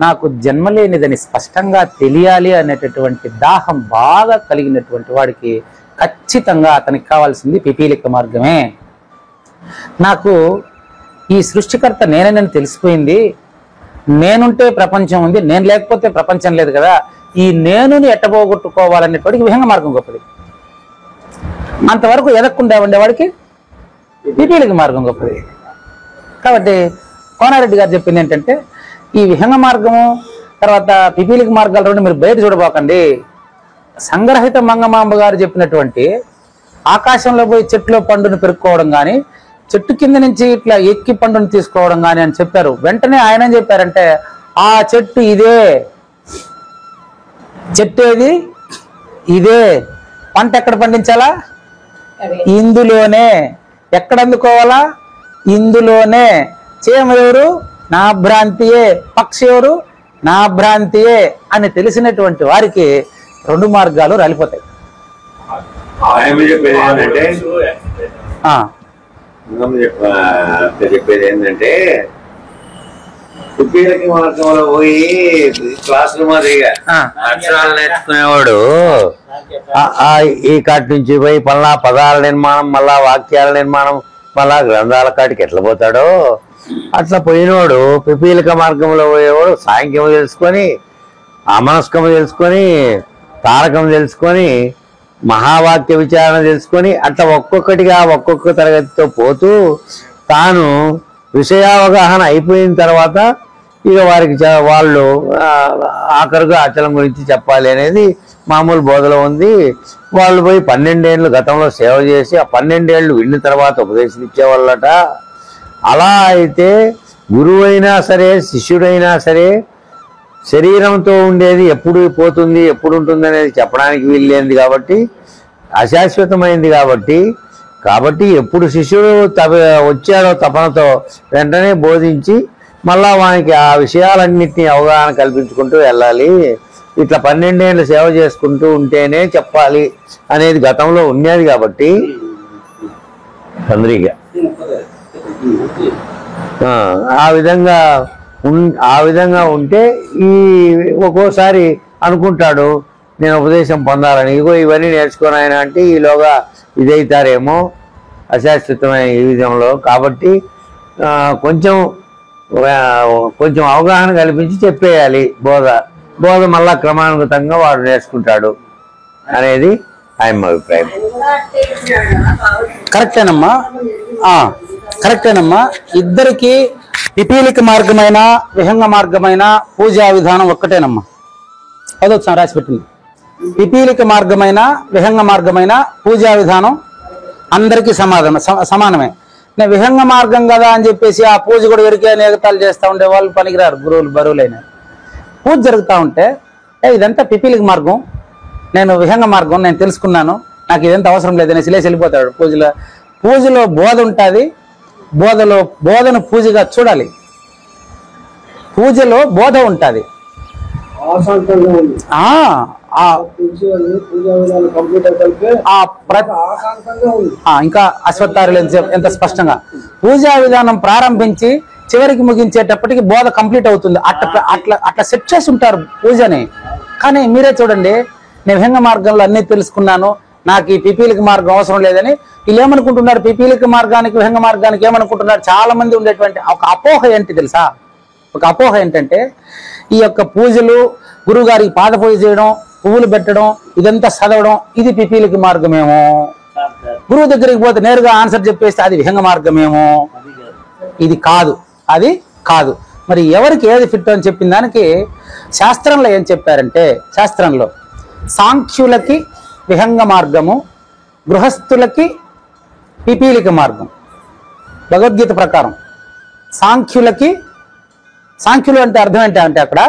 నాకు జన్మలేనిదని స్పష్టంగా తెలియాలి అనేటటువంటి దాహం బాగా కలిగినటువంటి వాడికి ఖచ్చితంగా అతనికి కావాల్సింది పిపీలిక మార్గమే. నాకు ఈ సృష్టికర్త నేనని తెలిసిపోయింది, నేనుంటే ప్రపంచం ఉంది, నేను లేకపోతే ప్రపంచం లేదు కదా, ఈ నేనుని ఎట్టబోగొట్టుకోవాలనేటువంటి విహంగ మార్గం గొప్పది. అంతవరకు ఎదక్కుండా ఉండేవాడికి పిపీలిక మార్గం గొప్పది. కాబట్టి కోనారెడ్డి గారు చెప్పింది ఏంటంటే, ఈ విహంగ మార్గము తర్వాత పిపీలిక మార్గాలు రెండు మీరు బయట చూడబోకండి. సంగ్రహిత మంగమాంబ గారు చెప్పినటువంటి ఆకాశంలో పోయి చెట్టులో పండును పెరుక్కోవడం కానీ, చెట్టు కింద నుంచి ఇట్లా ఎక్కి పండును తీసుకోవడం కానీ అని చెప్పారు. వెంటనే ఆయన ఏం చెప్పారంటే, ఆ చెట్టు ఇదే, చెట్టు ఏది ఇదే, పంట ఎక్కడ పండించాలా ఇందులోనే, ఎక్కడ అందుకోవాలా ఇందులోనే, చీమ ఎవరు నా భ్రాంతియే, పక్షి ఎవరు నా భ్రాంతియే అని తెలిసినటువంటి వారికి రెండు మార్గాలు రాలిపోతాయి. చెప్పేది ఏంటంటే, పిపీలిక మార్గంలో పోయి క్లాసులు మాదిరిగా అక్షరాలు నేర్చుకునేవాడు ఈ కాటి నుంచి పోయి మళ్ళా పదాల నిర్మాణం, మళ్ళా వాక్యాల నిర్మాణం, మళ్ళా గ్రంథాల కాటికి ఎట్లా పోతాడో అట్లా పోయినవాడు పిపీలిక మార్గంలో పోయేవాడు సాంఖ్యము తెలుసుకొని, అమనస్కము తెలుసుకొని, తారకం తెలుసుకొని, మహావాక్య విచారణ తెలుసుకొని అట్లా ఒక్కొక్కటిగా ఒక్కొక్క తరగతితో పోతూ తాను విషయావగాహన అయిపోయిన తర్వాత ఇక వారికి వాళ్ళు ఆఖరుగా అచలం గురించి చెప్పాలి అనేది మామూలు బోధలో ఉంది. వాళ్ళు పోయి 12 ఏళ్ళు గతంలో సేవ చేసి ఆ 12 ఏళ్ళు విన్న తర్వాత ఉపదేశం ఇచ్చేవాళ్ళట. అలా అయితే గురువు అయినా సరే శిష్యుడైనా సరే శరీరంతో ఉండేది ఎప్పుడు పోతుంది ఎప్పుడు ఉంటుంది అనేది చెప్పడానికి వీల్లేంది కాబట్టి, అశాశ్వతమైంది కాబట్టి ఎప్పుడు శిష్యుడు వచ్చాడో తపనతో వెంటనే బోధించి మళ్ళా వానికి ఆ విషయాలన్నింటినీ అవగాహన కల్పించుకుంటూ వెళ్ళాలి. ఇట్లా 12 ఏళ్ళు సేవ చేసుకుంటూ ఉంటేనే చెప్పాలి అనేది గతంలో ఉన్నది కాబట్టి చంద్రిగా ఆ విధంగా ఉంటే ఈ ఒక్కోసారి అనుకుంటాడు నేను ఉపదేశం పొందాలని, ఇగో ఇవన్నీ నేర్చుకొని ఆయన అంటే ఈలోగా ఇదైతారేమో అశాశ్వతమైన ఈ విధంలో. కాబట్టి కొంచెం అవగాహన కల్పించి చెప్పేయాలి బోధ మళ్ళా క్రమానుగతంగా వాడు నేర్చుకుంటాడు అనేది ఆయన అభిప్రాయం. కరెక్టేనమ్మా. ఇద్దరికి పిపీలిక మార్గమైన విహంగ మార్గమైన పూజా విధానం ఒక్కటేనమ్మా. అదొక రాసి పెట్టింది. పిపీలిక మార్గమైన విహంగ మార్గమైన పూజా విధానం అందరికీ సమానమే. నేను విహంగ మార్గం కదా అని చెప్పేసి ఆ పూజ కూడా ఎరికే నేగతాలు చేస్తూ ఉండే వాళ్ళు పనికిరారు, గురువులు బరువులైన. పూజ జరుగుతూ ఉంటే ఇదంతా పిపీలిక మార్గం, నేను విహంగ మార్గం నేను తెలుసుకున్నాను, నాకు ఇదంతా అవసరం లేదని లేచి వెళ్ళిపోతాడు. పూజలో బోధ ఉంటుంది, బోధను పూజగా చూడాలి. పూజలో బోధ ఉంటుంది. ఇంకా అశ్వత్థారులు ఎంత స్పష్టంగా పూజా విధానం ప్రారంభించి చివరికి ముగించేటప్పటికి బోధ కంప్లీట్ అవుతుంది. అట్లా సెట్ చేసి ఉంటారు పూజని. కానీ మీరే చూడండి, నేను విహంగ మార్గంలో అన్ని తెలుసుకున్నాను, నాకు ఈ పిపీలిక మార్గం అవసరం లేదని వీళ్ళు ఏమనుకుంటున్నారు? పిపీలిక మార్గానికి విహంగ మార్గానికి ఏమనుకుంటున్నారు? చాలా మంది ఉండేటువంటి ఒక అపోహ ఏంటి తెలుసా? ఒక అపోహ ఏంటంటే ఈ యొక్క పూజలు గురువు గారికి పాద పూజ చేయడం, పువ్వులు పెట్టడం, ఇదంతా చదవడం, ఇది పిపీలిక మార్గమేమో. గురువు దగ్గరికి పోతే నేరుగా ఆన్సర్ చెప్పేస్తే అది విహంగ మార్గమేమో. ఇది కాదు, అది కాదు. మరి ఎవరికి ఏది ఫిట్ అని చెప్పిన దానికి శాస్త్రంలో ఏం చెప్పారంటే, శాస్త్రంలో సాంఖ్యులకి విహంగ మార్గము, గృహస్థులకి పిపీలిక మార్గం. భగవద్గీత ప్రకారం సాంఖ్యులకి, సాంఖ్యులు అంటే అర్థం ఏంటంటే అక్కడ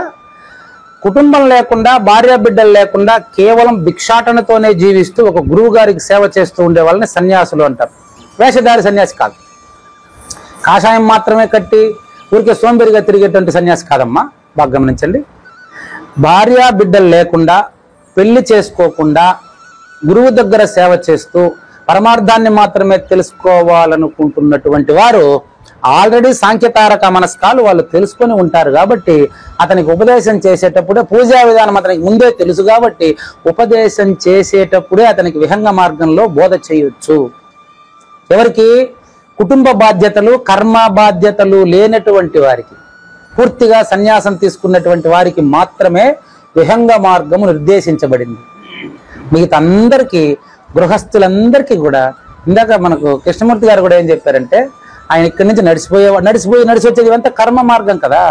కుటుంబం లేకుండా, భార్య బిడ్డలు లేకుండా కేవలం భిక్షాటనతోనే జీవిస్తూ ఒక గురువు గారికి సేవ చేస్తూ ఉండే వాళ్ళని సన్యాసులు అంటారు. వేషధారి సన్యాసి కాదు. కాషాయం మాత్రమే కట్టి ఊరికే సోంబేరిగా తిరిగేటువంటి సన్యాసి కాదమ్మా, బాగా గమనించండి. భార్య బిడ్డలు లేకుండా, పెళ్లి చేసుకోకుండా గురువు దగ్గర సేవ చేస్తూ పరమార్థాన్ని మాత్రమే తెలుసుకోవాలనుకుంటున్నటువంటి వారు ఆల్రెడీ సాంఖ్యతారక మనస్కాలు వాళ్ళు తెలుసుకొని ఉంటారు. కాబట్టి అతనికి ఉపదేశం చేసేటప్పుడే పూజా విధానం అతనికి ముందే తెలుసు. కాబట్టి ఉపదేశం చేసేటప్పుడే అతనికి విహంగ మార్గంలో బోధ చేయొచ్చు. ఎవరికి? కుటుంబ బాధ్యతలు, కర్మ బాధ్యతలు లేనటువంటి వారికి, పూర్తిగా సన్యాసం తీసుకున్నటువంటి వారికి మాత్రమే విహంగ మార్గము నిర్దేశించబడింది. మిగతా అందరికీ, గృహస్థులందరికీ కూడా ఇందాక మనకు కృష్ణమూర్తి గారు కూడా ఏం చెప్పారంటే, ఆయన ఇక్కడి నుంచి నడిచి వచ్చేది అంతా కర్మ మార్గం కదా.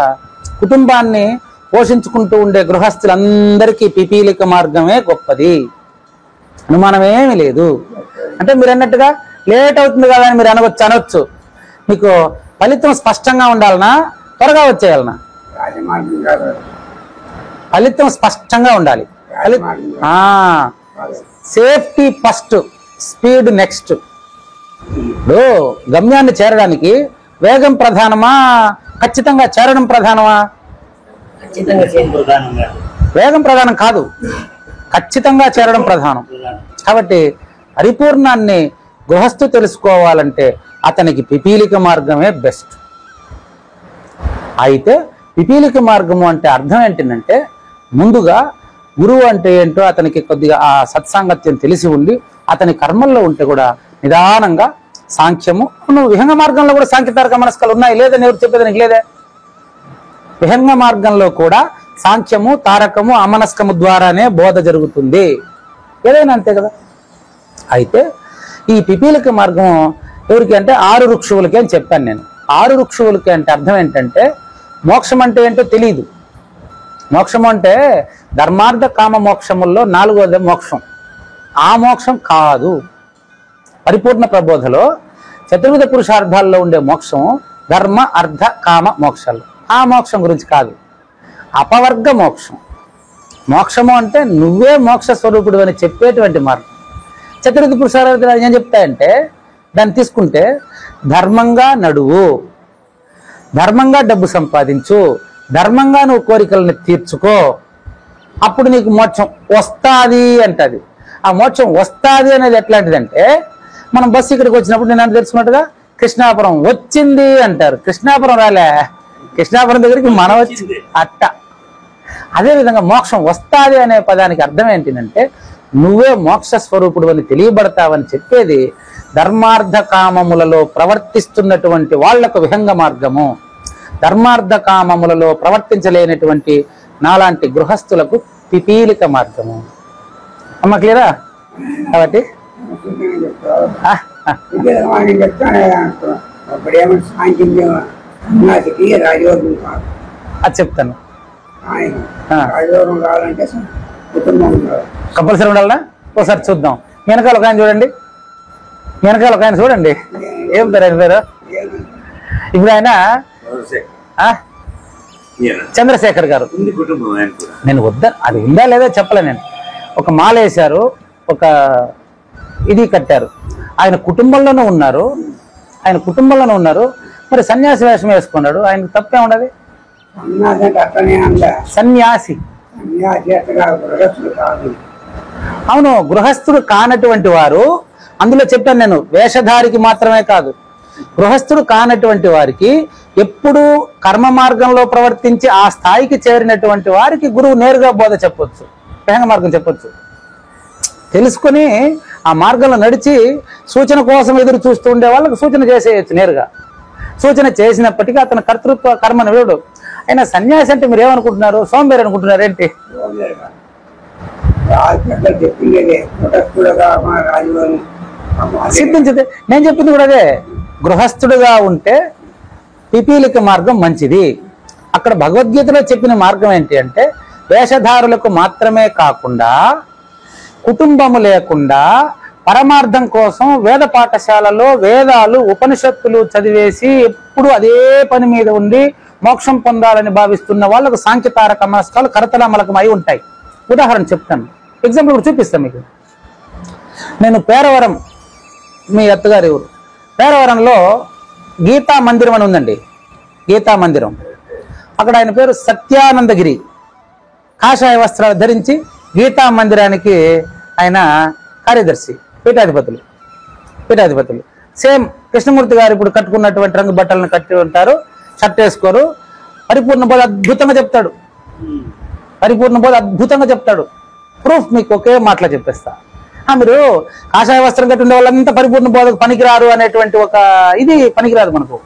కుటుంబాన్ని పోషించుకుంటూ ఉండే గృహస్థులందరికీ పిపీలిక మార్గమే గొప్పది, అనుమానమేమీ లేదు. అంటే మీరు అన్నట్టుగా లేట్ అవుతుంది కదా అని మీరు అనొచ్చు. మీకు ఫలితం స్పష్టంగా ఉండాలనా, త్వరగా వచ్చేయాలనా? ఫలితం స్పష్టంగా ఉండాలి. Safety first, speed next. ఇప్పుడు గమ్యాన్ని చేరడానికి వేగం ప్రధానమా, ఖచ్చితంగా చేరడం ప్రధానమా? వేగం ప్రధానం కాదు, ఖచ్చితంగా చేరడం ప్రధానం. కాబట్టి పరిపూర్ణాన్ని గృహస్థు తెలుసుకోవాలంటే అతనికి పిపీలిక మార్గమే బెస్ట్. అయితే పిపీలిక మార్గము అంటే అర్థం ఏంటంటే, ముందుగా గురువు అంటే ఏంటో అతనికి కొద్దిగా ఆ సత్సాంగత్యం తెలిసి ఉండి, అతని కర్మల్లో ఉంటే కూడా నిదానంగా సాంఖ్యము, నువ్వు విహంగ మార్గంలో కూడా సాంఖ్యతారక మనస్కాలు ఉన్నాయి, లేదని ఎవరు చెప్పేది నీకు లేదే. విహంగ మార్గంలో కూడా సాంఖ్యము, తారకము, అమనస్కము ద్వారానే బోధ జరుగుతుంది, ఏదైనా అంతే కదా. అయితే ఈ పిపీలిక మార్గం ఎవరికి అంటే 6 ఋక్షువులకి అని చెప్పాను నేను. 6 ఋక్షువులకి అంటే అర్థం ఏంటంటే, మోక్షం అంటే ఏంటో తెలియదు. మోక్షం అంటే ధర్మార్థ కామ మోక్షముల్లో 4వది మోక్షం. ఆ మోక్షం కాదు. పరిపూర్ణ ప్రబోధలో చతుర్విధ పురుషార్థాల్లో ఉండే మోక్షం ధర్మ, అర్థ, కామ మోక్షాలు. ఆ మోక్షం గురించి కాదు, అపవర్గ మోక్షం. మోక్షము అంటే నువ్వే మోక్ష స్వరూపుడు అని చెప్పేటువంటి మార్గం. చతుర్విధ పురుషార్థాలు ఏం చెప్తాయంటే, దాన్ని తీసుకుంటే ధర్మంగా నడువు, ధర్మంగా డబ్బు సంపాదించు, ధర్మంగా నువ్వు కోరికలను తీర్చుకో, అప్పుడు నీకు మోక్షం వస్తుంది అంటది. ఆ మోక్షం వస్తుంది అనేది ఎట్లాంటిదంటే, మనం బస్సు ఇక్కడికి వచ్చినప్పుడు నేను తెలుసుకున్నట్టుగా కృష్ణాపురం వచ్చింది అంటారు. కృష్ణాపురం రాలే, కృష్ణాపురం దగ్గరికి మనం వచ్చింది అట్ట. అదేవిధంగా మోక్షం వస్తుంది అనే పదానికి అర్థం ఏంటంటే, నువ్వే మోక్ష స్వరూపుడు అని తెలియబడతావని చెప్పేది. ధర్మార్థ కామములలో ప్రవర్తిస్తున్నటువంటి వాళ్లకు విహంగ మార్గము, ధర్మార్థ కామములలో ప్రవర్తించలేనటువంటి నాలాంటి గృహస్థులకు పిపీలిక మార్గము. అమ్మ క్లియరా? కాబట్టి అది చెప్తాను. కంపల్సరీ ఉండాలనా? ఒకసారి చూద్దాం. వెనకాల ఒక ఆయన చూడండి, వెనకాల ఒక ఆయన చూడండి. ఏం పేరు ఆయన పేరు? ఇప్పుడు ఆయన చంద్రశేఖర్ గారు. నేను అది ఉందా లేదా చెప్పలే. నేను ఒక మాల వేశారు, ఒక ఇది కట్టారు. ఆయన కుటుంబంలోనే ఉన్నారు, మరి సన్యాసి వేషం వేసుకున్నాడు. ఆయనకు తప్పే ఉండదు. సన్యాసి అవును, గృహస్థుడు కానటువంటి వారు. అందులో చెప్పాను నేను, వేషధారికి మాత్రమే కాదు, గృహస్థుడు కానటువంటి వారికి, ఎప్పుడు కర్మ మార్గంలో ప్రవర్తించి ఆ స్థాయికి చేరినటువంటి వారికి గురువు నేరుగా బోధ చెప్పొచ్చు, విహంగ మార్గం చెప్పొచ్చు. తెలుసుకొని ఆ మార్గంలో నడిచి సూచన కోసం ఎదురు చూస్తూ ఉండే వాళ్ళకు సూచన చేసేయచ్చు. నేరుగా సూచన చేసినప్పటికీ అతని కర్తృత్వ కర్మను వీడు. అయినా సన్యాసి అంటే మీరు ఏమనుకుంటున్నారు? సోంబేరి అనుకుంటున్నారు ఏంటి? సిద్ధించదు. నేను చెప్పింది కూడా అదే, గృహస్థుడుగా ఉంటే పిపీలిక మార్గం మంచిది. అక్కడ భగవద్గీతలో చెప్పిన మార్గం ఏంటి అంటే వేషధారులకు మాత్రమే కాకుండా కుటుంబము లేకుండా పరమార్థం కోసం వేద పాఠశాలలో వేదాలు ఉపనిషత్తులు చదివేసి ఎప్పుడు అదే పని మీద ఉండి మోక్షం పొందాలని భావిస్తున్న వాళ్ళకు సాంఖ్యతారక మనస్కాలు కరతలామలకమై ఉంటాయి. ఉదాహరణ చెప్తాను, ఎగ్జాంపుల్ కూడా చూపిస్తాను మీకు. నేను పేరవరం, మీ అత్తగారి ఊరు పేరవరంలో గీతా మందిరం అని ఉందండి. గీతా మందిరం, అక్కడ ఆయన పేరు సత్యానందగిరి. కాషాయ వస్త్రాలు ధరించి గీతా మందిరానికి ఆయన కార్యదర్శి, పీఠాధిపతులు. సేమ్ కృష్ణమూర్తి గారు ఇప్పుడు కట్టుకున్నటువంటి రంగు బట్టలను కట్టి ఉంటారు, షర్ట్ వేసుకోరు. పరిపూర్ణ బోధ అద్భుతంగా చెప్తాడు. ప్రూఫ్ మీకు ఒకే మాటలో చెప్పేస్తా. మీరు కాషాయ వస్త్రం కట్టి ఉండే వాళ్ళంతా పరిపూర్ణ బోధకు పనికిరారు అనేటువంటి ఒక ఇది పనికిరాదు మనకు.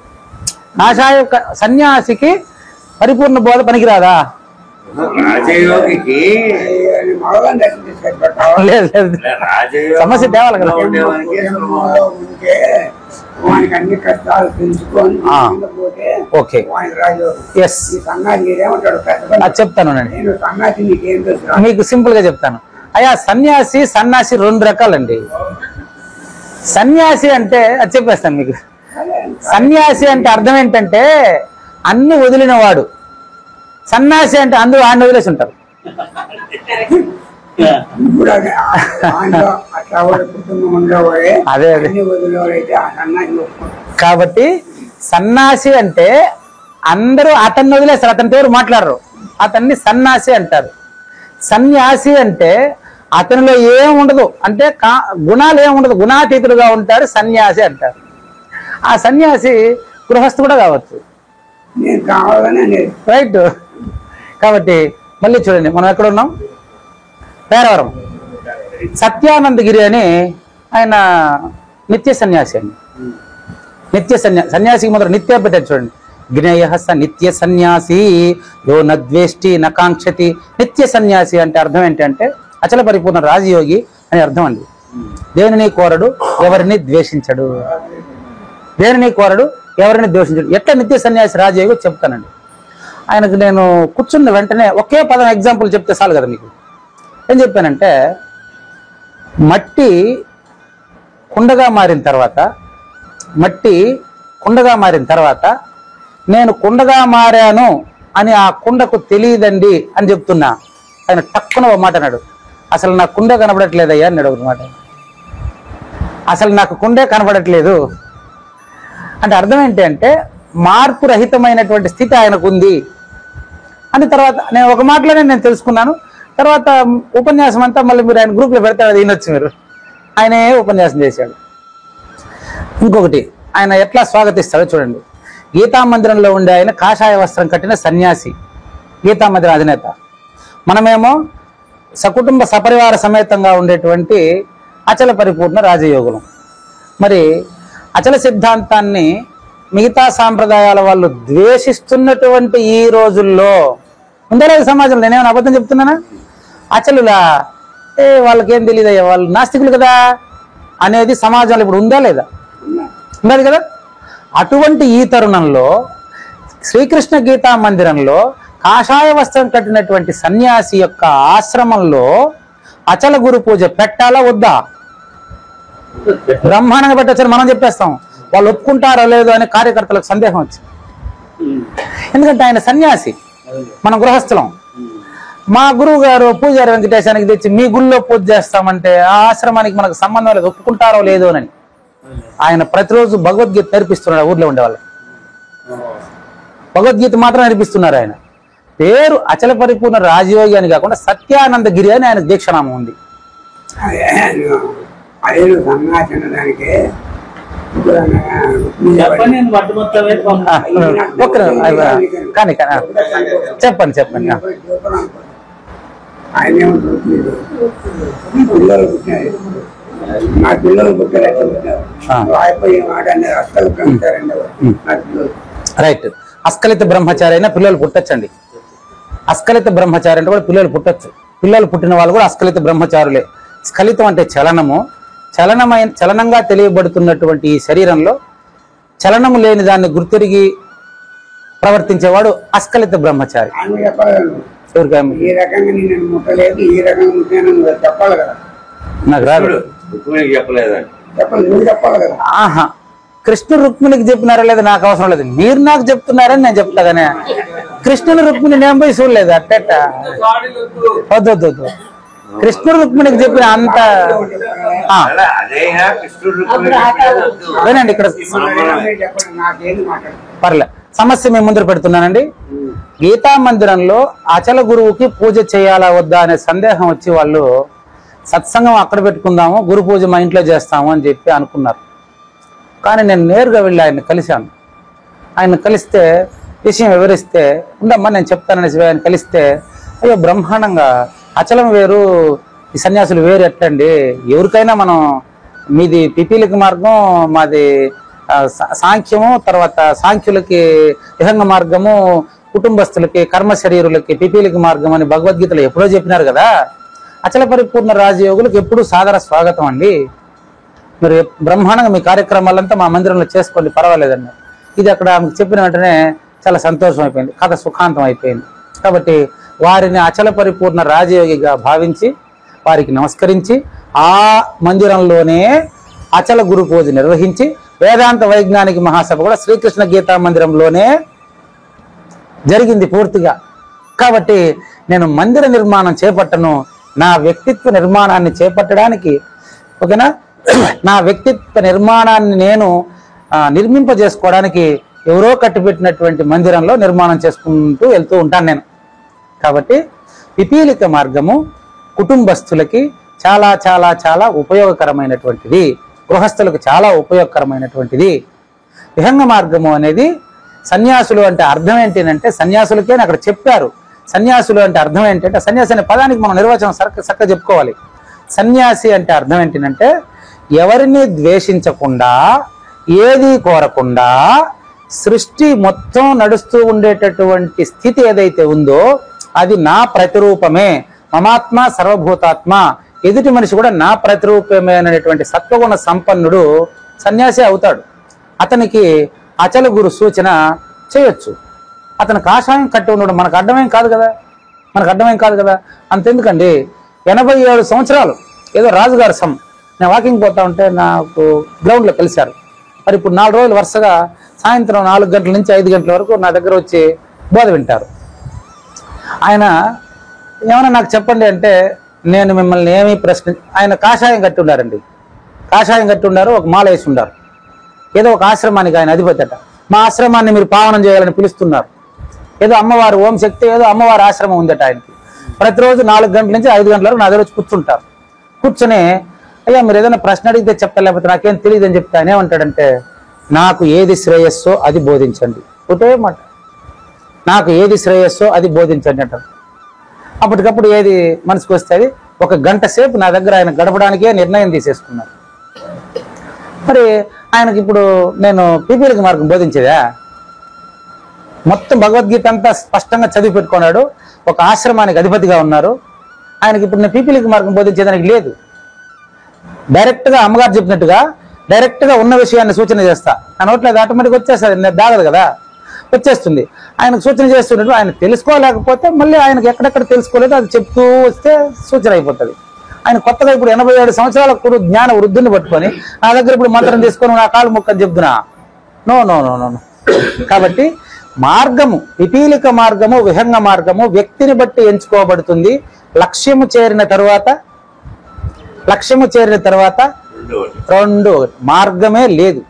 కాషాయ సన్యాసికి పరిపూర్ణ బోధ పనికిరాదా? లేదు, సమస్య తేవాలి కదా. ఓకే, ఎస్, చెప్తాను. మీకు సింపుల్ గా చెప్తాను. అయ్యా, సన్యాసి రెండు రకాలండి. సన్యాసి అంటే అది చెప్పేస్తాను మీకు. సన్యాసి అంటే అర్థం ఏంటంటే అన్ని వదిలినవాడు. సన్యాసి అంటే అందరూ ఆయన వదిలేసి ఉంటారు. అదే కాబట్టి సన్యాసి అంటే అందరూ అతన్ని వదిలేస్తారు, అతని పేరు మాట్లాడరు, అతన్ని సన్యాసి అంటారు. సన్యాసి అంటే అతనిలో ఏం ఉండదు, అంటే గుణాలు ఏం ఉండదు, గుణాతీతుడుగా ఉంటాడు, సన్యాసి అంటారు. ఆ సన్యాసి గృహస్థు కూడా కావచ్చు, రైట్. కాబట్టి మళ్ళీ చూడండి, మనం ఎక్కడ ఉన్నాం? పేరవరం. సత్యానందగిరి అని ఆయన నిత్య సన్యాసి అండి. సన్యాసికి మొదలు నిత్య పెట్టారు చూడండి. జ్ఞేయ స నిత్య సన్యాసి యో నద్వేష్టి నకాంక్షతి. నిత్య సన్యాసి అంటే అర్థం ఏంటంటే అచల పరిపూర్ణ రాజయోగి అని అర్థం అండి. దేనిని కోరడు, ఎవరిని ద్వేషించడు. ఎట్లా నిత్య సన్యాసి రాజయోగి చెప్తానండి. ఆయనకు నేను కూర్చున్న వెంటనే ఒకే పదం ఎగ్జాంపుల్ చెప్తే చాలు కదా మీకు. ఏం చెప్పానంటే, మట్టి కుండగా మారిన తర్వాత నేను కుండగా మారాను అని ఆ కుండకు తెలియదండి అని చెప్తున్నా. ఆయన టక్కున ఒక మాట అన్నాడు, అసలు నాకు కుండ కనబడట్లేదయ్యా అన్నాడు ఒక మాట. అసలు నాకు కుండే కనబడట్లేదు అంటే అర్థం ఏంటి అంటే మార్పు రహితమైనటువంటి స్థితి ఆయనకు ఉంది అని. తర్వాత నేను ఒక మాటలోనే నేను తెలుసుకున్నాను. తర్వాత ఉపన్యాసం అంతా మళ్ళీ మీరు ఆయన గ్రూప్లో పెడతాడు, అది వినొచ్చు మీరు. ఆయనే ఉపన్యాసం చేశాడు. ఇంకొకటి, ఆయన ఎట్లా స్వాగతిస్తాడో చూడండి. గీతా మందిరంలో ఉండే ఆయన కాషాయ వస్త్రం కట్టిన సన్యాసి, గీతా మందిరం అధినేత. మనమేమో సకుటుంబ సపరివార సమేతంగా ఉండేటువంటి అచల పరిపూర్ణ రాజయోగులు. మరి అచల సిద్ధాంతాన్ని మిగతా సాంప్రదాయాల వాళ్ళు ద్వేషిస్తున్నటువంటి ఈ రోజుల్లో ఉందా లేదు సమాజంలో? నేనేమైనా అబద్ధం చెప్తున్నానా? అచలులా వాళ్ళకేం తెలియదయ్యా, వాళ్ళు నాస్తికులు కదా అనేది సమాజంలో ఇప్పుడు ఉందా లేదా? ఉన్నది కదా. అటువంటి ఈ తరుణంలో శ్రీకృష్ణ గీతా మందిరంలో కాషాయ వస్త్రం కట్టినటువంటి సన్యాసి యొక్క ఆశ్రమంలో అచల గురు పూజ పెట్టాలా వద్దా? బ్రహ్మాండంగా పెట్టొచ్చని మనం చెప్పేస్తాం. వాళ్ళు ఒప్పుకుంటారో లేదో అని కార్యకర్తలకు సందేహం వచ్చింది. ఎందుకంటే ఆయన సన్యాసి, మనం గృహస్థులం. మా గురువు గారు పూజారి వెంకటేశానికి తెచ్చి మీ గుళ్ళో పూజ చేస్తామంటే ఆ ఆశ్రమానికి మనకు సంబంధం లేదు, ఒప్పుకుంటారో లేదో అని. ఆయన ప్రతిరోజు భగవద్గీత నేర్పిస్తున్నాడు ఊర్లో ఉండే వాళ్ళకి. భగవద్గీత మాత్రం నేర్పిస్తున్నారు. ఆయన పేరు అచల పరిపూర్ణ రాజయోగి అని కాకుండా సత్యానందగిరి అని ఆయన దీక్షనామం ఉంది. కానీ చెప్పండి రైట్. అస్కలిత బ్రహ్మచారి అయినా పిల్లలు పుట్టచ్చండి. అస్కలిత బ్రహ్మచారి అంటే కూడా పిల్లలు పుట్టచ్చు. పిల్లలు పుట్టిన వాళ్ళు కూడా అస్ఖలిత బ్రహ్మచారులే. స్ఖలితం అంటే చలనము, చలనంగా తెలియబడుతున్నటువంటి ఈ శరీరంలో చలనము లేని దాన్ని గుర్తిరిగి ప్రవర్తించేవాడు అస్ఖలిత బ్రహ్మచారి. ఎవరికైనా ఈ రకంగా నేను ముట్టలేదు, ఈ రకంగా ముట్టాను చెప్పాలి కదా. నాకు రాదు. చెప్పలేదండి. చెప్పాలి, నువ్వు చెప్పాలి కదా. ఆహా, కృష్ణుడు రుక్మిణికి చెప్పినారా లేదా నాకు అవసరం లేదు, మీరు నాకు చెప్తున్నారని నేను చెప్తా కానీ కృష్ణుని రుక్మిణి నేను పోయి చూడలేదు. అట్టట వద్దు, కృష్ణుడు రుక్మిణికి చెప్పిన అంత వినండి. ఇక్కడ చెప్పండి, నాకేది మాట్లాడు. పర్లే, సమస్య మేము ముందు పెడుతున్నానండి. గీతా మందిరంలో అచల గురువుకి పూజ చేయాలా వద్దా అనే సందేహం వచ్చి వాళ్ళు సత్సంగం అక్కడ పెట్టుకుందాము, గురు పూజ మా ఇంట్లో చేస్తాము అని చెప్పి అనుకున్నారు. కానీ నేను నేరుగా వెళ్ళి ఆయన్ని కలిశాను. ఆయన కలిస్తే విషయం వివరిస్తే, ఉండమ్మా నేను చెప్తాననేసి ఆయన కలిస్తే, అయ్యో బ్రహ్మాండంగా అచలం వేరు, ఈ సన్యాసులు వేరు ఎట్లండి, ఎవరికైనా మనం మీది పిపీలిక మార్గం, మాది సాంఖ్యము, తర్వాత సాంఖ్యులకి విహంగ మార్గము, కుటుంబస్తులకి కర్మ శరీరులకి పిపీలిక మార్గం అని భగవద్గీతలో ఎప్పుడో చెప్పినారు కదా. అచల పరిపూర్ణ రాజయోగులకు ఎప్పుడూ సాదర స్వాగతం అండి, మీరు బ్రహ్మాండంగా మీ కార్యక్రమాలంతా మా మందిరంలో చేసుకోండి, పర్వాలేదండి. ఇది అక్కడ ఆమెకు చెప్పిన వెంటనే చాలా సంతోషం అయిపోయింది, కథ సుఖాంతం అయిపోయింది. కాబట్టి వారిని అచల పరిపూర్ణ రాజయోగిగా భావించి వారికి నమస్కరించి ఆ మందిరంలోనే అచల గురు పూజ నిర్వహించి వేదాంత వైజ్ఞానిక మహాసభ కూడా శ్రీకృష్ణ గీతా మందిరంలోనే జరిగింది పూర్తిగా. కాబట్టి నేను మందిర నిర్మాణం చేపట్టను, నా వ్యక్తిత్వ నిర్మాణాన్ని చేపట్టడానికి, ఓకేనా, నా వ్యక్తిత్వ నిర్మాణాన్ని నేను నిర్మింపజేసుకోవడానికి ఎవరో కట్టిపెట్టినటువంటి మందిరంలో నిర్మాణం చేసుకుంటూ వెళ్తూ ఉంటాను నేను. కాబట్టి పిపీలిక మార్గము కుటుంబస్తులకి చాలా చాలా చాలా ఉపయోగకరమైనటువంటిది, గృహస్థులకు చాలా ఉపయోగకరమైనటువంటిది. విహంగ మార్గము అనేది సన్యాసులు అంటే అర్థం ఏంటంటే, సన్యాసులకే అక్కడ చెప్పారు. సన్యాసులు అంటే అర్థం ఏంటంటే, సన్యాసి అనే పదానికి మనం నిర్వచనం చక్కగా చెప్పుకోవాలి. సన్యాసి అంటే అర్థం ఏంటంటే, ఎవరిని ద్వేషించకుండా, ఏది కోరకుండా సృష్టి మొత్తం నడుస్తూ ఉండేటటువంటి స్థితి ఏదైతే ఉందో అది నా ప్రతిరూపమే, మమాత్మ సర్వభూతాత్మ, ఎదుటి మనిషి కూడా నా ప్రతిరూపమే అనేటువంటి సత్వగుణ సంపన్నుడు సన్యాసి అవుతాడు. అతనికి అచల గురు సూచన చేయొచ్చు. అతను కాషాయం కట్టి ఉండడం మనకు అడ్డమేం కాదు కదా, అంతెందుకండి. 87 సంవత్సరాలు ఏదో రాజుగారు నేను వాకింగ్ పోతా ఉంటే నాకు గ్రౌండ్లో కలిశారు. మరి ఇప్పుడు 4 రోజులు వరుసగా సాయంత్రం 4 గంటల నుంచి 5 గంటల వరకు నా దగ్గర వచ్చి బోధ వింటారు. ఆయన ఏమైనా నాకు చెప్పండి అంటే నేను మిమ్మల్ని ఏమీ ఆయన కాషాయం కట్టి ఉండారండి, కాషాయం కట్టి ఉండారు, ఒక మాల వేసి ఉండారు. ఏదో ఒక ఆశ్రమానికి ఆయన అధిపతి అట. మా ఆశ్రమాన్ని మీరు పావనం చేయాలని పిలుస్తున్నారు. ఏదో అమ్మవారు ఓం శక్తి ఏదో అమ్మవారి ఆశ్రమం ఉందట ఆయనకి. ప్రతిరోజు 4 గంటల నుంచి 5 గంటల వరకు నా దగ్గర వచ్చి కూర్చుంటారు. కూర్చొని అయ్యా మీరు ఏదైనా ప్రశ్న అడిగితే చెప్తా, లేకపోతే నాకేం తెలియదు అని చెప్తే ఆయన ఏమంటాడంటే, నాకు ఏది శ్రేయస్సో అది బోధించండి. ఒకటే మాట, నాకు ఏది శ్రేయస్సో అది బోధించండి అంటారు. అప్పటికప్పుడు ఏది మనసుకు వస్తే అది 1 గంట సేపు నా దగ్గర ఆయన గడపడానికే నిర్ణయం తీసేసుకున్నారు. మరి ఆయనకి ఇప్పుడు నేను పిపీలిక మార్గం బోధించేదా? మొత్తం భగవద్గీత అంతా స్పష్టంగా చదివి పెట్టుకున్నాడు, ఒక ఆశ్రమానికి అధిపతిగా ఉన్నారు. ఆయనకి ఇప్పుడు నేను పిపీలిక మార్గం బోధించేదానికి లేదు. డైరెక్ట్గా అమ్మగారు చెప్పినట్టుగా డైరెక్ట్గా ఉన్న విషయాన్ని సూచన చేస్తా, నా నోట్లో ఆటోమేటిక్ వచ్చేస్తుంది, నేను దాగదు కదా, వచ్చేస్తుంది. ఆయనకు సూచన చేస్తున్నట్టు ఆయన తెలుసుకోలేకపోతే మళ్ళీ ఆయనకు ఎక్కడెక్కడ తెలుసుకోలేదు అది చెప్తూ వస్తే సూచన అయిపోతుంది. ఆయన కొత్తగా ఇప్పుడు 87 సంవత్సరాల జ్ఞాన వృద్ధుని పట్టుకొని నా దగ్గర ఇప్పుడు మంత్రం తీసుకొని నా కాలు ముక్కని చెప్తున్నా, నో నో నో నో. కాబట్టి మార్గము, పిపీలిక మార్గము, విహంగ మార్గము వ్యక్తిని బట్టి ఎంచుకోబడుతుంది. లక్ష్యము చేరిన తర్వాత రెండు మార్గమే లేదు,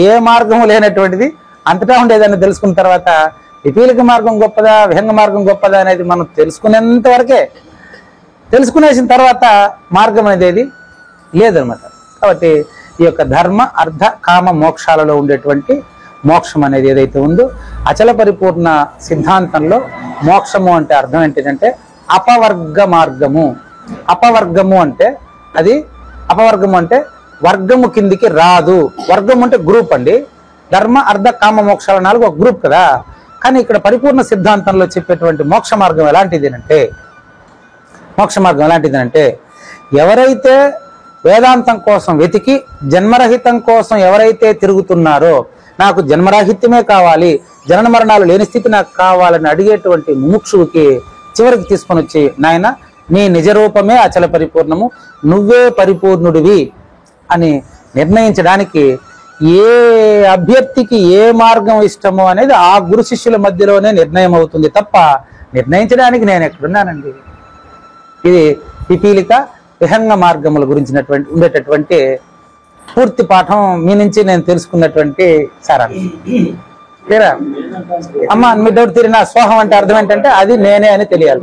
ఏ మార్గము లేనటువంటిది అంతటా ఉండేదాన్ని తెలుసుకున్న తర్వాత పిపీలిక మార్గం గొప్పదా విహంగ మార్గం గొప్పదా అనేది మనం తెలుసుకునేంత వరకే. తెలుసుకునేసిన తర్వాత మార్గం అనేది లేదనమాట. కాబట్టి ఈ యొక్క ధర్మ అర్థ కామ మోక్షాలలో ఉండేటువంటి మోక్షం అనేది ఏదైతే ఉందో అచల పరిపూర్ణ సిద్ధాంతంలో మోక్షము అంటే అర్థం ఏంటంటే అపవర్గ మార్గము. అపవర్గము అంటే వర్గము కిందికి రాదు. వర్గం అంటే గ్రూప్ అండి. ధర్మ అర్థ కామ మోక్షాల 4 ఒక గ్రూప్ కదా. కానీ ఇక్కడ పరిపూర్ణ సిద్ధాంతంలో చెప్పేటువంటి మోక్ష మార్గం ఎలాంటిది అంటే మోక్ష మార్గం ఎలాంటిది అంటే, ఎవరైతే వేదాంతం కోసం వెతికి జన్మరహితం కోసం ఎవరైతే తిరుగుతున్నారో, నాకు జన్మరాహిత్యమే కావాలి, జనన మరణాలు లేని స్థితి నాకు కావాలని అడిగేటువంటి ముముక్షువుకి చివరికి తీసుకొని వచ్చి, నాయన నీ నిజ రూపమే అచల పరిపూర్ణము, నువ్వే పరిపూర్ణుడివి అని నిర్ణయించడానికి ఏ అభ్యర్థికి ఏ మార్గం ఇష్టమో అనేది ఆ గురు శిష్యుల మధ్యలోనే నిర్ణయం అవుతుంది తప్ప నిర్ణయించడానికి నేను ఎక్కడున్నానండి. ఇది పిపీలిక విహంగ మార్గముల గురించినటువంటి ఉండేటటువంటి పూర్తి పాఠం మీ నుంచి నేను తెలుసుకున్నటువంటి సారాంశం. లేరా అమ్మా, మీ డౌట్ తీరిన స్వాహం అంటే అర్థం ఏంటంటే అది నేనే అని తెలియాలి.